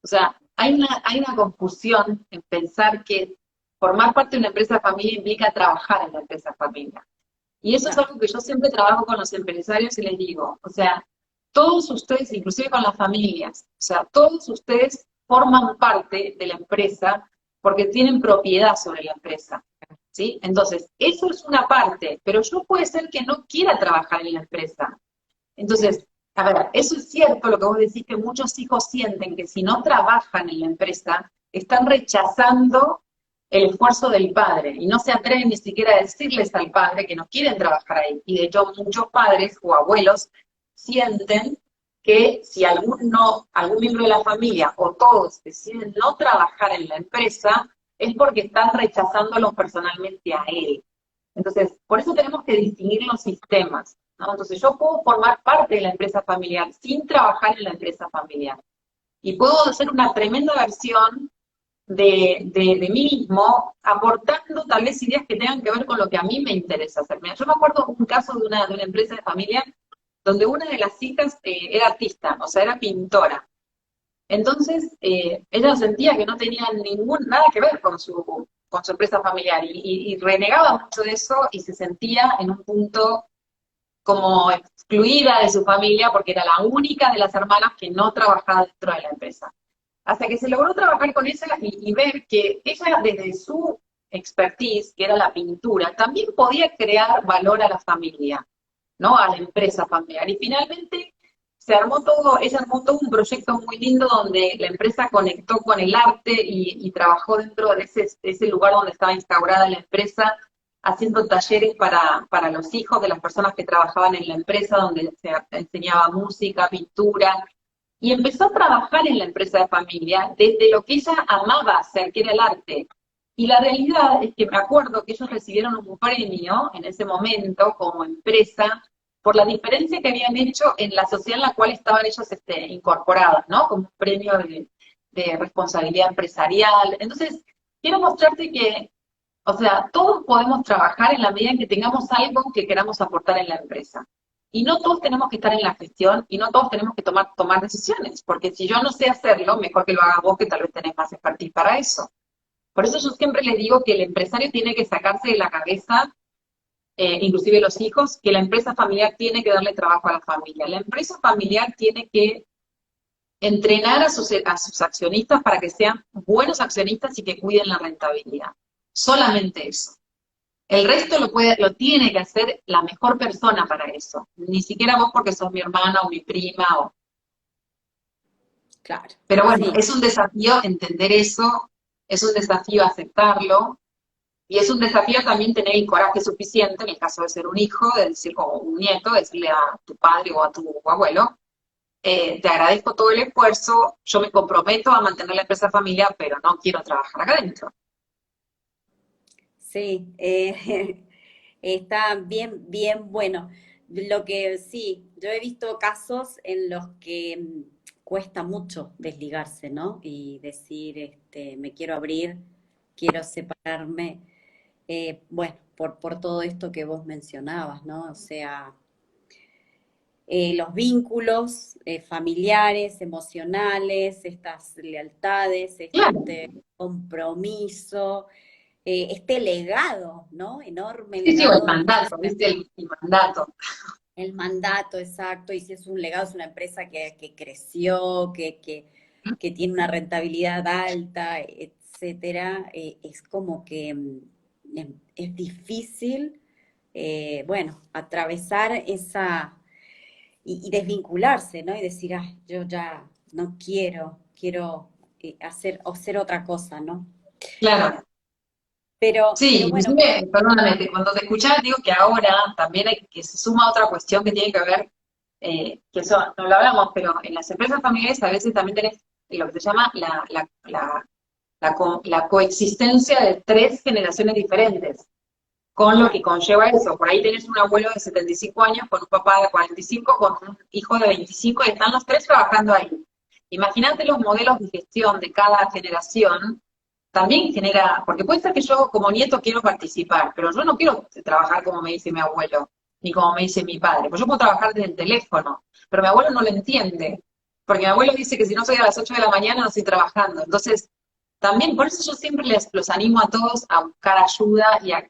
O sea, hay una confusión en pensar que formar parte de una empresa familia implica trabajar en la empresa familia. Y eso es Claro. algo que yo siempre trabajo con los empresarios y les digo, o sea, todos ustedes, inclusive con las familias, o sea, todos ustedes forman parte de la empresa porque tienen propiedad sobre la empresa, ¿sí? Entonces, eso es una parte, pero yo puede ser que no quiera trabajar en la empresa. Claro. Entonces, a ver, eso es cierto lo que vos decís, que muchos hijos sienten que si no trabajan en la empresa, están rechazando el esfuerzo del padre y no se atreven ni siquiera a decirles al padre que no quieren trabajar ahí. Y de hecho muchos padres o abuelos sienten que si algún miembro de la familia o todos deciden no trabajar en la empresa, es porque están rechazándolo personalmente a él. Entonces, por eso tenemos que distinguir los sistemas, ¿no? Entonces, yo puedo formar parte de la empresa familiar sin trabajar en la empresa familiar. Y puedo hacer una tremenda versión de mí mismo, aportando tal vez ideas que tengan que ver con lo que a mí me interesa hacer. Mira, yo me acuerdo un caso de una empresa de familia donde una de las hijas era artista, o sea, era pintora. Entonces, ella sentía que no tenía nada que ver con su empresa familiar y renegaba mucho de eso y se sentía en un punto como excluida de su familia porque era la única de las hermanas que no trabajaba dentro de la empresa. Hasta que se logró trabajar con ella y ver que ella desde su expertise, que era la pintura, también podía crear valor a la familia, ¿no? A la empresa familiar. Y finalmente ella armó todo un proyecto muy lindo donde la empresa conectó con el arte y trabajó dentro de ese lugar donde estaba instaurada la empresa, haciendo talleres para los hijos de las personas que trabajaban en la empresa, donde se enseñaba música, pintura, y empezó a trabajar en la empresa de familia desde lo que ella amaba hacer, que era el arte. Y la realidad es que me acuerdo que ellos recibieron un premio en ese momento como empresa por la diferencia que habían hecho en la sociedad en la cual estaban ellos incorporados, ¿no? Como un premio de responsabilidad empresarial. Entonces, quiero mostrarte que, o sea, todos podemos trabajar en la medida en que tengamos algo que queramos aportar en la empresa. Y no todos tenemos que estar en la gestión y no todos tenemos que tomar decisiones, porque si yo no sé hacerlo, mejor que lo haga vos, que tal vez tenés más expertise para eso. Por eso yo siempre les digo que el empresario tiene que sacarse de la cabeza, inclusive los hijos, que la empresa familiar tiene que darle trabajo a la familia. La empresa familiar tiene que entrenar a sus accionistas para que sean buenos accionistas y que cuiden la rentabilidad. Solamente eso. El resto lo tiene que hacer la mejor persona para eso. Ni siquiera vos porque sos mi hermana o mi prima. Claro. Pero bueno, Sí. es un desafío entender eso, es un desafío aceptarlo, y es un desafío también tener el coraje suficiente, en el caso de ser un hijo, de decir, o un nieto, decirle a tu padre o a tu abuelo, te agradezco todo el esfuerzo, yo me comprometo a mantener la empresa familiar, pero no quiero trabajar acá adentro. Sí, está bien, bien bueno. Lo que sí, yo he visto casos en los que cuesta mucho desligarse, ¿no? Y decir, me quiero abrir, quiero separarme. Bueno, por todo esto que vos mencionabas, ¿no? O sea, los vínculos familiares, emocionales, estas lealtades, Claro, este compromiso, este legado, ¿no? Enorme sí, sí, o el legado. No sé mandato, si ¿viste? El mandato. el mandato, exacto, y si es un legado, es una empresa que creció, que tiene una rentabilidad alta, etcétera, es como que es difícil, bueno, atravesar esa y desvincularse, ¿no? Y decir, ah, yo ya no quiero hacer otra cosa, ¿no? Claro. Sí, Pero bueno, inclusive, perdóname, cuando te escuchaba digo que ahora también hay que se suma otra cuestión que tiene que ver, que eso no lo hablamos, pero en las empresas familiares a veces también tenés lo que se llama la coexistencia de tres generaciones diferentes, con lo que conlleva eso. Por ahí tenés un abuelo de 75 años con un papá de 45, con un hijo de 25 y están los tres trabajando ahí. Imagínate los modelos de gestión de cada generación también genera, porque puede ser que yo como nieto quiero participar, pero yo no quiero trabajar como me dice mi abuelo, ni como me dice mi padre, pues yo puedo trabajar desde el teléfono, pero mi abuelo no lo entiende, porque mi abuelo dice que si no soy a las 8 de la mañana no estoy trabajando, entonces también por eso yo siempre los animo a todos a buscar ayuda y a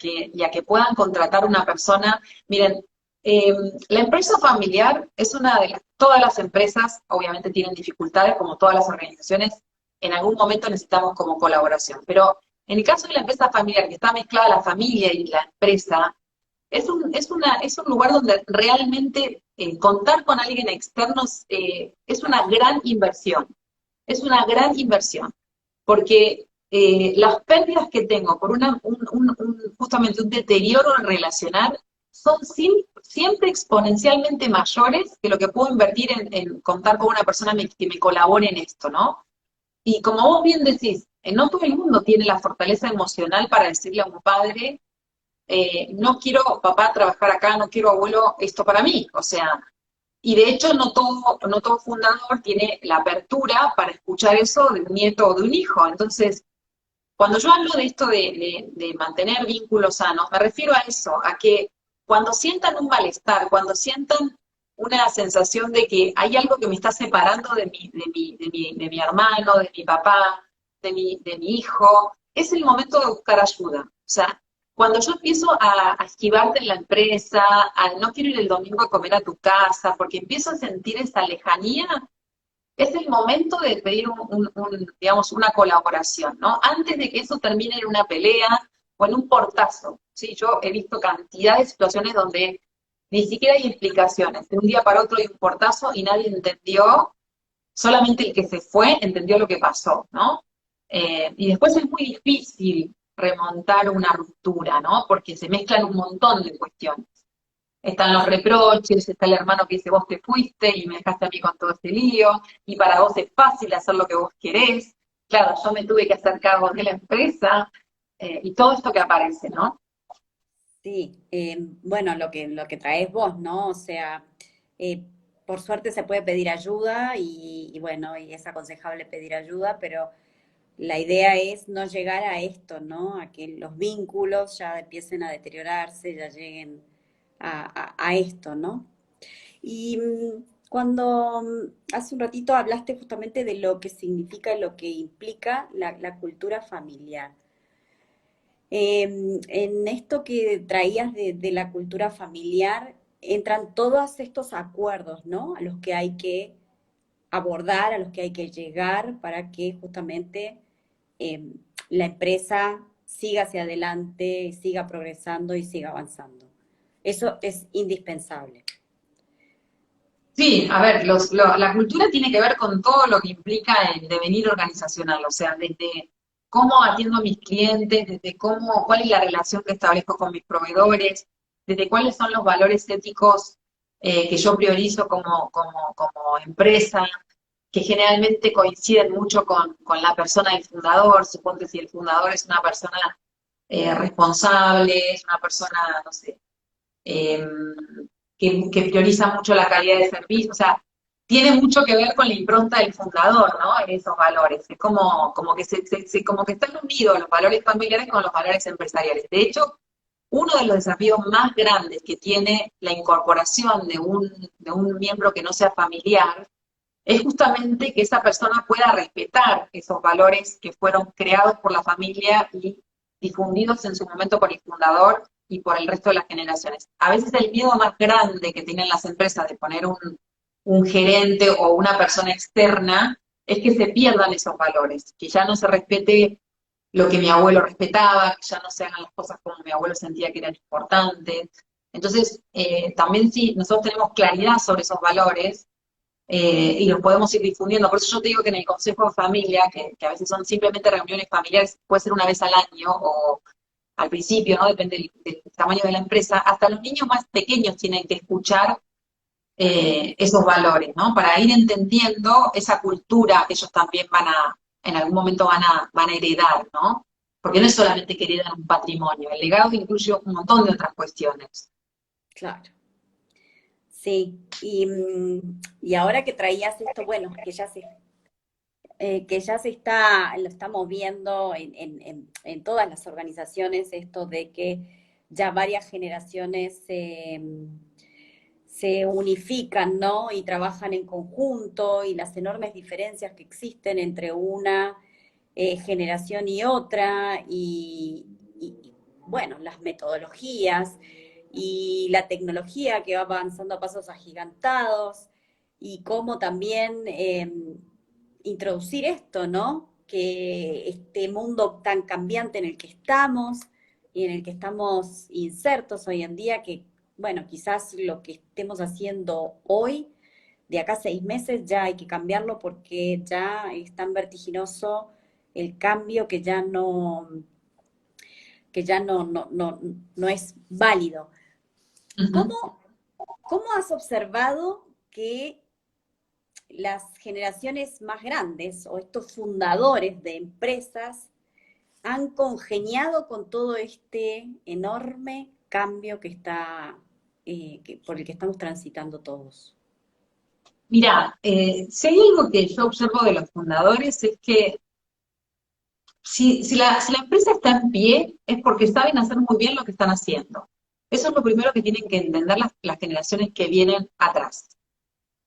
que puedan contratar una persona. Miren, eh, la empresa familiar es todas las empresas obviamente tienen dificultades, como todas las organizaciones, en algún momento necesitamos como colaboración. Pero en el caso de la empresa familiar, que está mezclada la familia y la empresa, es un lugar donde realmente contar con alguien externo es una gran inversión. Es una gran inversión. porque las pérdidas que tengo por justamente un deterioro relacional son siempre exponencialmente mayores que lo que puedo invertir en contar con una persona que me colabore en esto, ¿no? Y como vos bien decís, no todo el mundo tiene la fortaleza emocional para decirle a un padre, no quiero papá trabajar acá, no quiero abuelo esto para mí. O sea, y de hecho no todo fundador tiene la apertura para escuchar eso de un nieto o de un hijo. Entonces, cuando yo hablo de esto de mantener vínculos sanos, me refiero a eso, a que cuando sientan un malestar, cuando sientan una sensación de que hay algo que me está separando de mi hermano, de mi papá, de mi hijo, es el momento de buscar ayuda. O sea, cuando yo empiezo a esquivarte en la empresa, a no quiero ir el domingo a comer a tu casa, porque empiezo a sentir esa lejanía, es el momento de pedir digamos, una colaboración, ¿no? Antes de que eso termine en una pelea o en un portazo. Sí, yo he visto cantidad de situaciones donde ni siquiera hay explicaciones. De un día para otro hay un portazo y nadie entendió, solamente el que se fue entendió lo que pasó, ¿no? Y después es muy difícil remontar una ruptura, ¿no? Porque se mezclan un montón de cuestiones. Están los reproches, está el hermano que dice vos te fuiste y me dejaste a mí con todo este lío, y para vos es fácil hacer lo que vos querés. Claro, yo me tuve que hacer cargo de la empresa, y todo esto que aparece, ¿no? Sí, bueno, lo que traes vos, ¿no? O sea, eh, por suerte se puede pedir ayuda y bueno, y es aconsejable pedir ayuda, pero la idea es no llegar a esto, ¿no? A que los vínculos ya empiecen a deteriorarse, ya lleguen a esto, ¿no? Y cuando hace un ratito hablaste justamente de lo que significa y lo que implica la cultura familiar. En esto que traías de la cultura familiar, entran todos estos acuerdos, ¿no? A los que hay que abordar, a los que hay que llegar para que justamente eh, la empresa siga hacia adelante, siga progresando y siga avanzando. Eso es indispensable. Sí, a ver, la cultura tiene que ver con todo lo que implica el devenir organizacional, o sea, desde cómo atiendo a mis clientes, desde cuál es la relación que establezco con mis proveedores, desde cuáles son los valores éticos que yo priorizo como empresa, que generalmente coinciden mucho con la persona del fundador. Suponte si el fundador es una persona responsable, es una persona, no sé, eh, que prioriza mucho la calidad de servicio. O sea, tiene mucho que ver con la impronta del fundador, ¿no? En esos valores. Es como que como que están unidos los valores familiares con los valores empresariales. De hecho, uno de los desafíos más grandes que tiene la incorporación de un miembro que no sea familiar es justamente que esa persona pueda respetar esos valores que fueron creados por la familia y difundidos en su momento por el fundador y por el resto de las generaciones. A veces el miedo más grande que tienen las empresas de poner un gerente o una persona externa es que se pierdan esos valores, que ya no se respete lo que mi abuelo respetaba, que ya no se hagan las cosas como mi abuelo sentía que eran importantes. Entonces, también si nosotros tenemos claridad sobre esos valores, y los podemos ir difundiendo. Por eso yo te digo que en el Consejo de Familia, que a veces son simplemente reuniones familiares, puede ser una vez al año o al principio, ¿no? Depende del tamaño de la empresa, hasta los niños más pequeños tienen que escuchar esos valores, ¿no? Para ir entendiendo esa cultura que ellos también en algún momento van a heredar, ¿no? Porque no es solamente que heredan un patrimonio, el legado incluye un montón de otras cuestiones. Claro. Sí, y ahora que traías esto, bueno, que ya se lo estamos viendo en todas las organizaciones, esto de que ya varias generaciones se unifican, ¿no? Y trabajan en conjunto y las enormes diferencias que existen entre una generación y otra bueno, las metodologías y la tecnología que va avanzando a pasos agigantados y cómo también introducir esto, ¿no? Que este mundo tan cambiante en el que estamos y en el que estamos insertos hoy en día, que, bueno, quizás lo que estemos haciendo hoy, de acá a 6 meses ya hay que cambiarlo porque ya es tan vertiginoso el cambio que ya no es válido. Ujú. ¿Cómo, cómo has observado que las generaciones más grandes o estos fundadores de empresas han congeniado con todo este enorme cambio por el que estamos transitando todos? Mira, si hay algo que yo observo de los fundadores es que si la empresa está en pie es porque saben hacer muy bien lo que están haciendo. Eso es lo primero que tienen que entender las generaciones que vienen atrás.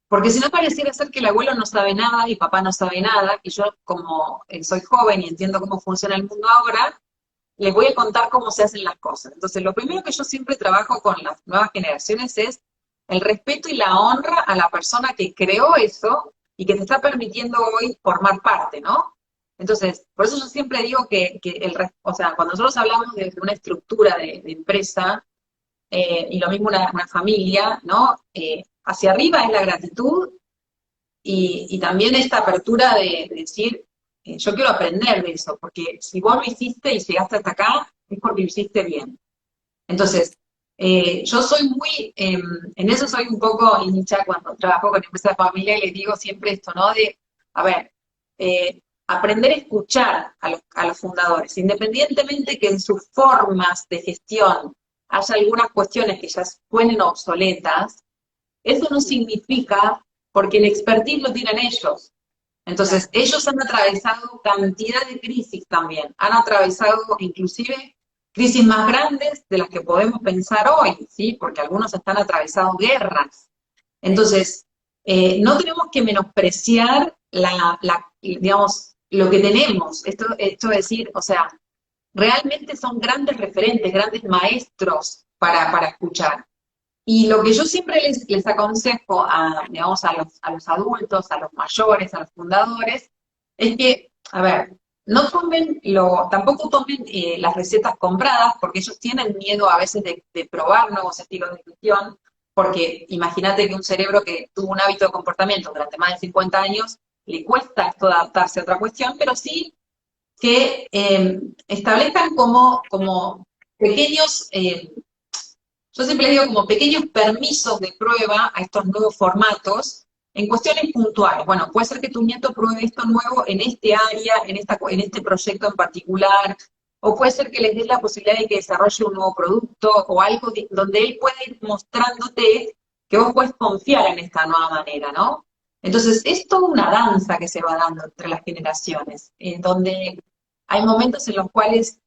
Porque si no pareciera ser que el abuelo no sabe nada y papá no sabe nada, y yo como soy joven y entiendo cómo funciona el mundo ahora, les voy a contar cómo se hacen las cosas. Entonces, lo primero que yo siempre trabajo con las nuevas generaciones es el respeto y la honra a la persona que creó eso y que te está permitiendo hoy formar parte, ¿no? Entonces, por eso yo siempre digo o sea, cuando nosotros hablamos de una estructura de empresa, y lo mismo una familia, ¿no? Hacia arriba es la gratitud y también esta apertura de decir, yo quiero aprender de eso, porque si vos lo hiciste y llegaste hasta acá, es porque lo hiciste bien. Entonces, yo soy en eso soy un poco hincha cuando trabajo con empresas de familia y les digo siempre esto, ¿no? De, a ver, aprender a escuchar a los fundadores, independientemente que en sus formas de gestión haya algunas cuestiones que ya suenen obsoletas, eso no significa porque el expertise lo tienen ellos. Entonces, Claro, ellos han atravesado cantidad de crisis también, han atravesado inclusive crisis más grandes de las que podemos pensar hoy, ¿sí? Porque algunos están atravesando guerras. sí, Entonces, no tenemos que menospreciar digamos, lo que tenemos. Esto es decir, o sea, realmente son grandes referentes, grandes maestros para escuchar. Y lo que yo siempre les aconsejo digamos, a los adultos, a los mayores, a los fundadores, es que, a ver, no tampoco tomen las recetas compradas, porque ellos tienen miedo a veces de probar nuevos estilos de gestión, porque imagínate que un cerebro que tuvo un hábito de comportamiento durante más de 50 años, le cuesta esto adaptarse a otra cuestión, pero sí que establezcan como pequeños yo siempre digo como pequeños permisos de prueba a estos nuevos formatos en cuestiones puntuales. Bueno, puede ser que tu nieto pruebe esto nuevo en este área, en este proyecto en particular, o puede ser que les des la posibilidad de que desarrolle un nuevo producto o algo donde él pueda ir mostrándote que vos puedes confiar en esta nueva manera, ¿no? Entonces, es toda una danza que se va dando entre las generaciones, en donde hay momentos en los cuales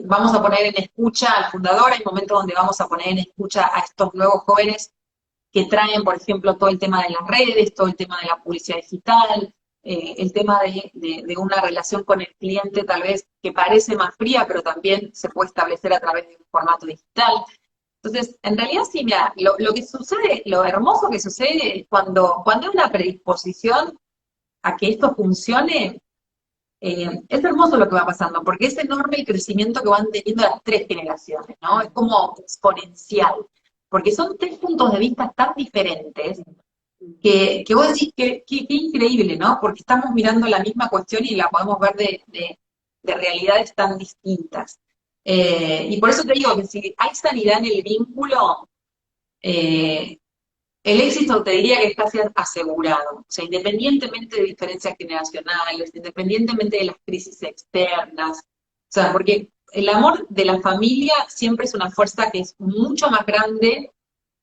vamos a poner en escucha al fundador, hay momentos donde vamos a poner en escucha a estos nuevos jóvenes que traen, por ejemplo, todo el tema de las redes, todo el tema de la publicidad digital, el tema de una relación con el cliente tal vez que parece más fría, pero también se puede establecer a través de un formato digital. Entonces, en realidad sí, mira, lo que sucede, lo hermoso que sucede es cuando hay una predisposición a que esto funcione, es hermoso lo que va pasando, porque es enorme el crecimiento que van teniendo las tres generaciones, ¿no? Es como exponencial, porque son tres puntos de vista tan diferentes que vos decís que increíble, ¿no? Porque estamos mirando la misma cuestión y la podemos ver de realidades tan distintas. Y por eso te digo que si hay sanidad en el vínculo, eh, el éxito te diría que es casi asegurado, o sea, independientemente de diferencias generacionales, independientemente de las crisis externas, o sea, porque el amor de la familia siempre es una fuerza que es mucho más grande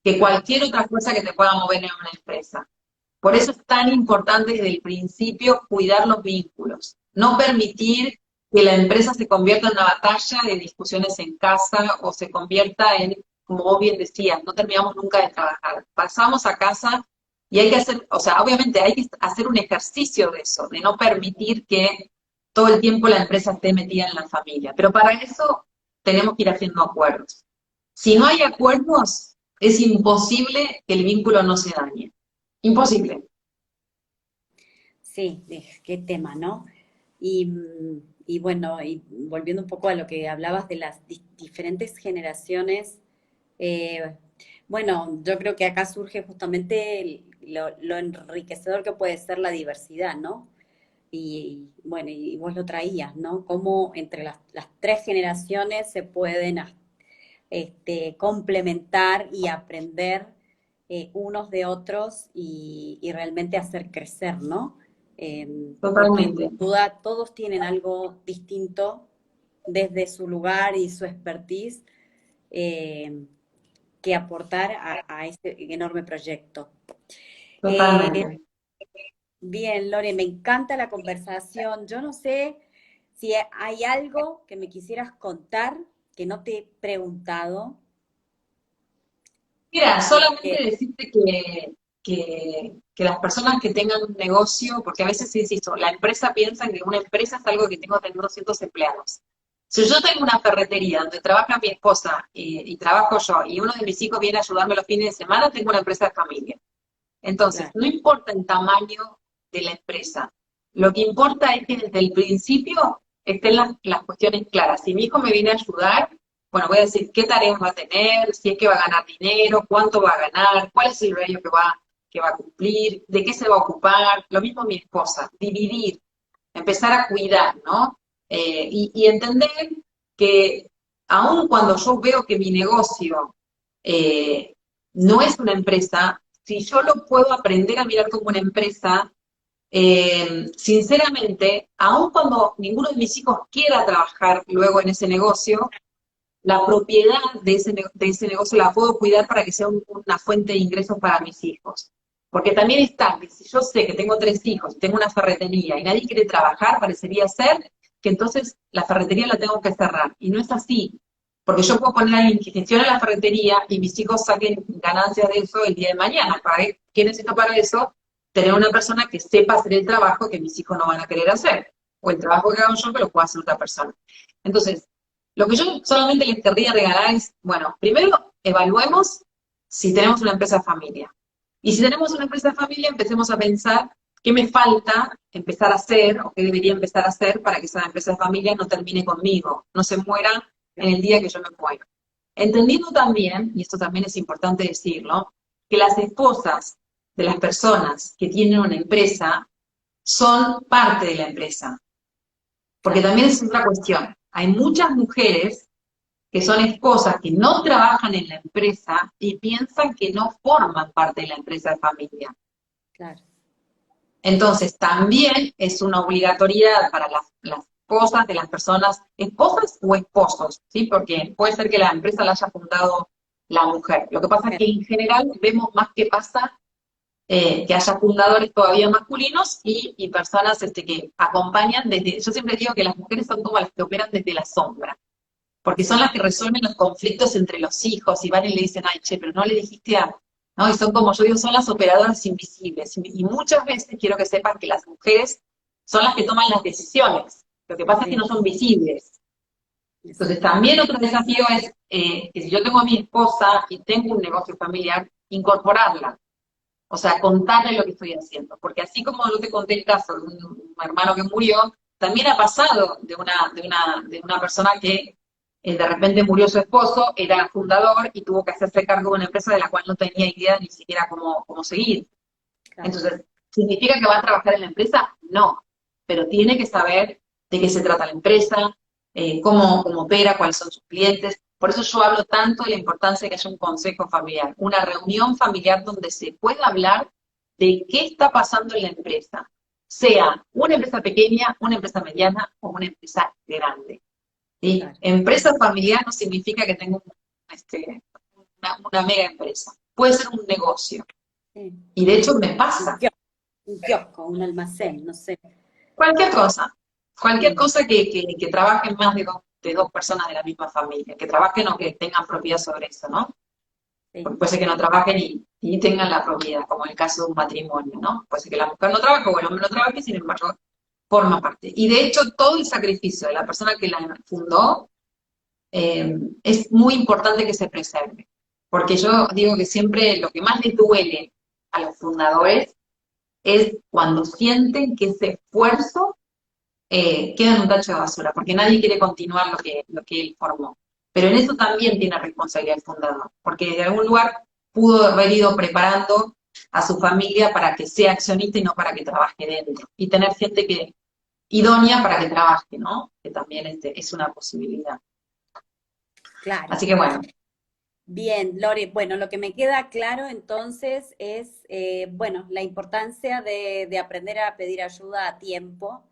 que cualquier otra fuerza que te pueda mover en una empresa. Por eso es tan importante desde el principio cuidar los vínculos, no permitir que la empresa se convierta en una batalla de discusiones en casa o se convierta en, como vos bien decías, no terminamos nunca de trabajar. Pasamos a casa y hay que hacer, o sea, obviamente hay que hacer un ejercicio de eso, de no permitir que todo el tiempo la empresa esté metida en la familia. Pero para eso tenemos que ir haciendo acuerdos. Si no hay acuerdos, es imposible que el vínculo no se dañe. Imposible. sí, qué tema, ¿no? Y bueno, y volviendo un poco a lo que hablabas de las diferentes generaciones, eh, bueno, yo creo que acá surge justamente lo enriquecedor que puede ser la diversidad, ¿no? bueno, y vos lo traías, ¿no? Cómo entre las tres generaciones se pueden complementar y aprender unos de otros y realmente hacer crecer, ¿no? Porque Totalmente, sin duda todos tienen algo distinto desde su lugar y su expertise eh, que aportar a este enorme proyecto. Eh, totalmente. Bien, Lore, me encanta la conversación. Yo no sé si hay algo que me quisieras contar que no te he preguntado. Mira, Así solamente que, decirte que las personas que tengan un negocio, porque a veces, insisto, la empresa piensa que una empresa es algo que tengo que tener 200 empleados. Si yo tengo una ferretería donde trabaja mi esposa y trabajo yo, y uno de mis hijos viene a ayudarme los fines de semana, tengo una empresa de familia. Entonces, claro, no importa el tamaño de la empresa, lo que importa es que desde el principio estén las cuestiones claras. Si mi hijo me viene a ayudar, bueno, voy a decir qué tareas va a tener, si es que va a ganar dinero, cuánto va a ganar, cuál es el horario que va a cumplir, de qué se va a ocupar. Lo mismo mi esposa, dividir, empezar a cuidar, ¿no? Y entender que aun cuando yo veo que mi negocio no es una empresa, si yo lo puedo aprender a mirar como una empresa, sinceramente, aun cuando ninguno de mis hijos quiera trabajar luego en ese negocio, la propiedad de ese negocio la puedo cuidar para que sea una fuente de ingresos para mis hijos. Porque también está que si yo sé que tengo 3 hijos, tengo una ferretería y nadie quiere trabajar, parecería ser que entonces la ferretería la tengo que cerrar. Y no es así. Porque yo puedo poner a alguien que gestione la ferretería y mis hijos saquen ganancias de eso el día de mañana. ¿Qué necesito para eso? Tener una persona que sepa hacer el trabajo que mis hijos no van a querer hacer. O el trabajo que hago yo que lo pueda hacer otra persona. Entonces, lo que yo solamente les querría regalar es, bueno, primero evaluemos si tenemos una empresa de familia. Y si tenemos una empresa de familia, empecemos a pensar qué me falta empezar a hacer o qué debería empezar a hacer para que esa empresa de familia no termine conmigo, no se muera en el día que yo me muero. Entendiendo también, y esto también es importante decirlo, que las esposas de las personas que tienen una empresa son parte de la empresa. Porque claro, también es otra cuestión. Hay muchas mujeres que son esposas que no trabajan en la empresa y piensan que no forman parte de la empresa de familia. claro. Entonces, también es una obligatoriedad para las esposas de las personas, esposas o esposos, ¿sí? Porque puede ser que la empresa la haya fundado la mujer. Lo que pasa es que en general vemos más que pasa que haya fundadores todavía masculinos y personas que acompañan desde, yo siempre digo que las mujeres son como las que operan desde la sombra, porque son Sí, las que resuelven los conflictos entre los hijos y van y le dicen, ay, che, pero no le dijiste a, ¿no? Y son como yo digo, son las operadoras invisibles. Y muchas veces quiero que sepan que las mujeres son las que toman las decisiones. Lo que pasa es que sí, no son visibles. Entonces, también exactamente. otro desafío es que si yo tengo a mi esposa y tengo un negocio familiar, incorporarla. O sea, contarle lo que estoy haciendo. Porque así como yo te conté el caso de un hermano que murió, también ha pasado de una persona que de repente murió su esposo, era fundador y tuvo que hacerse cargo de una empresa de la cual no tenía idea ni siquiera cómo seguir. Claro, Entonces, ¿significa que va a trabajar en la empresa? No, pero tiene que saber de qué se trata la empresa, cómo opera, cuáles son sus clientes. Por eso yo hablo tanto de la importancia de que haya un consejo familiar, una reunión familiar donde se pueda hablar de qué está pasando en la empresa, sea una empresa pequeña, una empresa mediana o una empresa grande. ¿Sí? claro. Empresa familiar no significa que tenga una mega empresa, puede ser un negocio. Sí. Y de hecho me Un pasa. kiosco, un kiosco, un almacén, no sé. Cualquier cosa, cualquier Mm, cosa que trabajen más de dos personas de la misma familia, que trabajen o que tengan propiedad sobre eso, ¿no? sí, Porque puede ser que no trabajen y tengan la propiedad, como en el caso de un matrimonio, ¿no? Puede ser que la mujer no trabaje o el hombre no trabaje, sin embargo, forma parte. Y de hecho, todo el sacrificio de la persona que la fundó es muy importante que se preserve. Porque yo digo que siempre lo que más les duele a los fundadores es cuando sienten que ese esfuerzo queda en un tacho de basura, porque nadie quiere continuar lo que él formó. Pero en eso también tiene responsabilidad el fundador, porque de algún lugar pudo haber ido preparando a su familia para que sea accionista y no para que trabaje dentro. Y tener gente idónea para que trabaje, ¿no? Que también es una posibilidad. Claro. Así que bueno, Bien, Lore, bueno, lo que me queda claro entonces es, bueno, la importancia de aprender a pedir ayuda a tiempo,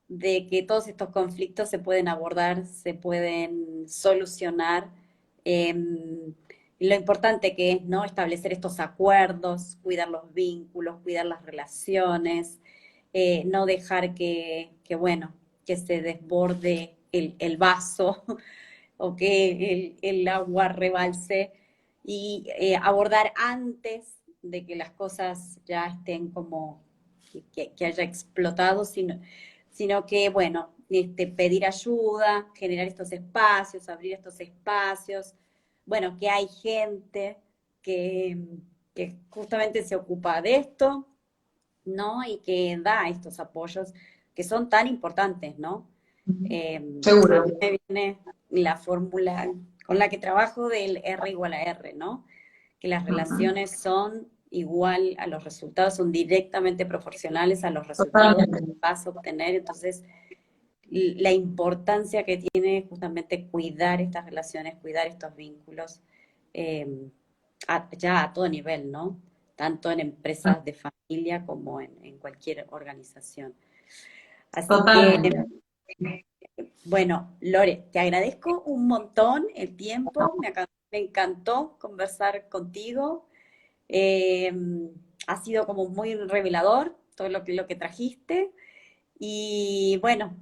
de que todos estos conflictos se pueden abordar, se pueden solucionar, y lo importante que es, ¿no? Establecer estos acuerdos, cuidar los vínculos, cuidar las relaciones, no dejar bueno, que se desborde el vaso o que el agua rebalse y abordar antes de que las cosas ya estén como que haya explotado, sino que, bueno, pedir ayuda, generar estos espacios, abrir estos espacios, bueno, que hay gente que, que justamente se ocupa de esto, ¿no? Y que da estos apoyos que son tan importantes, ¿no? A seguro. mí me viene la fórmula con la que trabajo del R igual a R, ¿no? Que las Ujú. relaciones son igual a los resultados, son directamente proporcionales a los resultados que Totalmente. vas a obtener. Entonces, la importancia que tiene justamente cuidar estas relaciones, cuidar estos vínculos, eh, ya a todo nivel, ¿no? Tanto en empresas de familia como en cualquier organización. Así que Totalmente. bueno, Lore, te agradezco un montón el tiempo, me encantó conversar contigo. Eh, Ha sido como muy revelador todo lo que trajiste. Y bueno,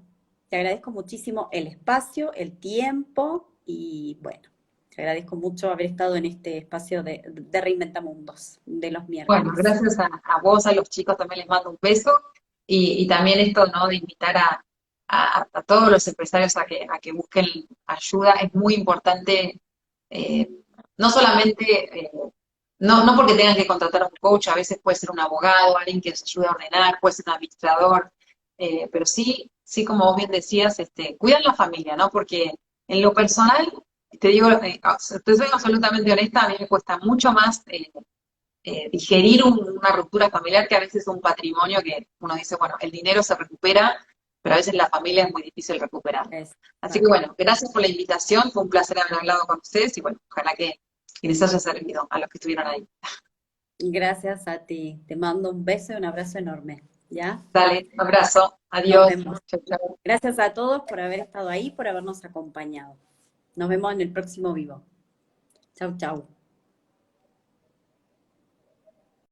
te agradezco muchísimo el espacio, el tiempo y bueno, te agradezco mucho haber estado en este espacio de Reinventa Mundos de los Bueno, miércoles. gracias a vos, a los chicos también les mando un beso y también esto, ¿no? De invitar a todos los empresarios a que busquen ayuda es muy importante, eh, no solamente, no porque tengan que contratar a un coach, a veces puede ser un abogado, alguien que les ayude a ordenar, puede ser un administrador, pero sí, sí, como vos bien decías, cuidan la familia, ¿no? Porque en lo personal, te digo, te soy absolutamente honesta, a mí me cuesta mucho más digerir una ruptura familiar que a veces es un patrimonio que uno dice, bueno, el dinero se recupera, pero a veces la familia es muy difícil recuperar. Así que Exacto. bueno, gracias por la invitación, fue un placer haber hablado con ustedes y bueno, ojalá que les haya servido a los que estuvieron ahí. Gracias a ti. Te mando un beso y un abrazo enorme. ¿Ya? Dale, un abrazo, Nos adiós. vemos. Chau, chau. Gracias a todos por haber estado ahí, por habernos acompañado. Nos vemos en el próximo vivo. Chau, chau.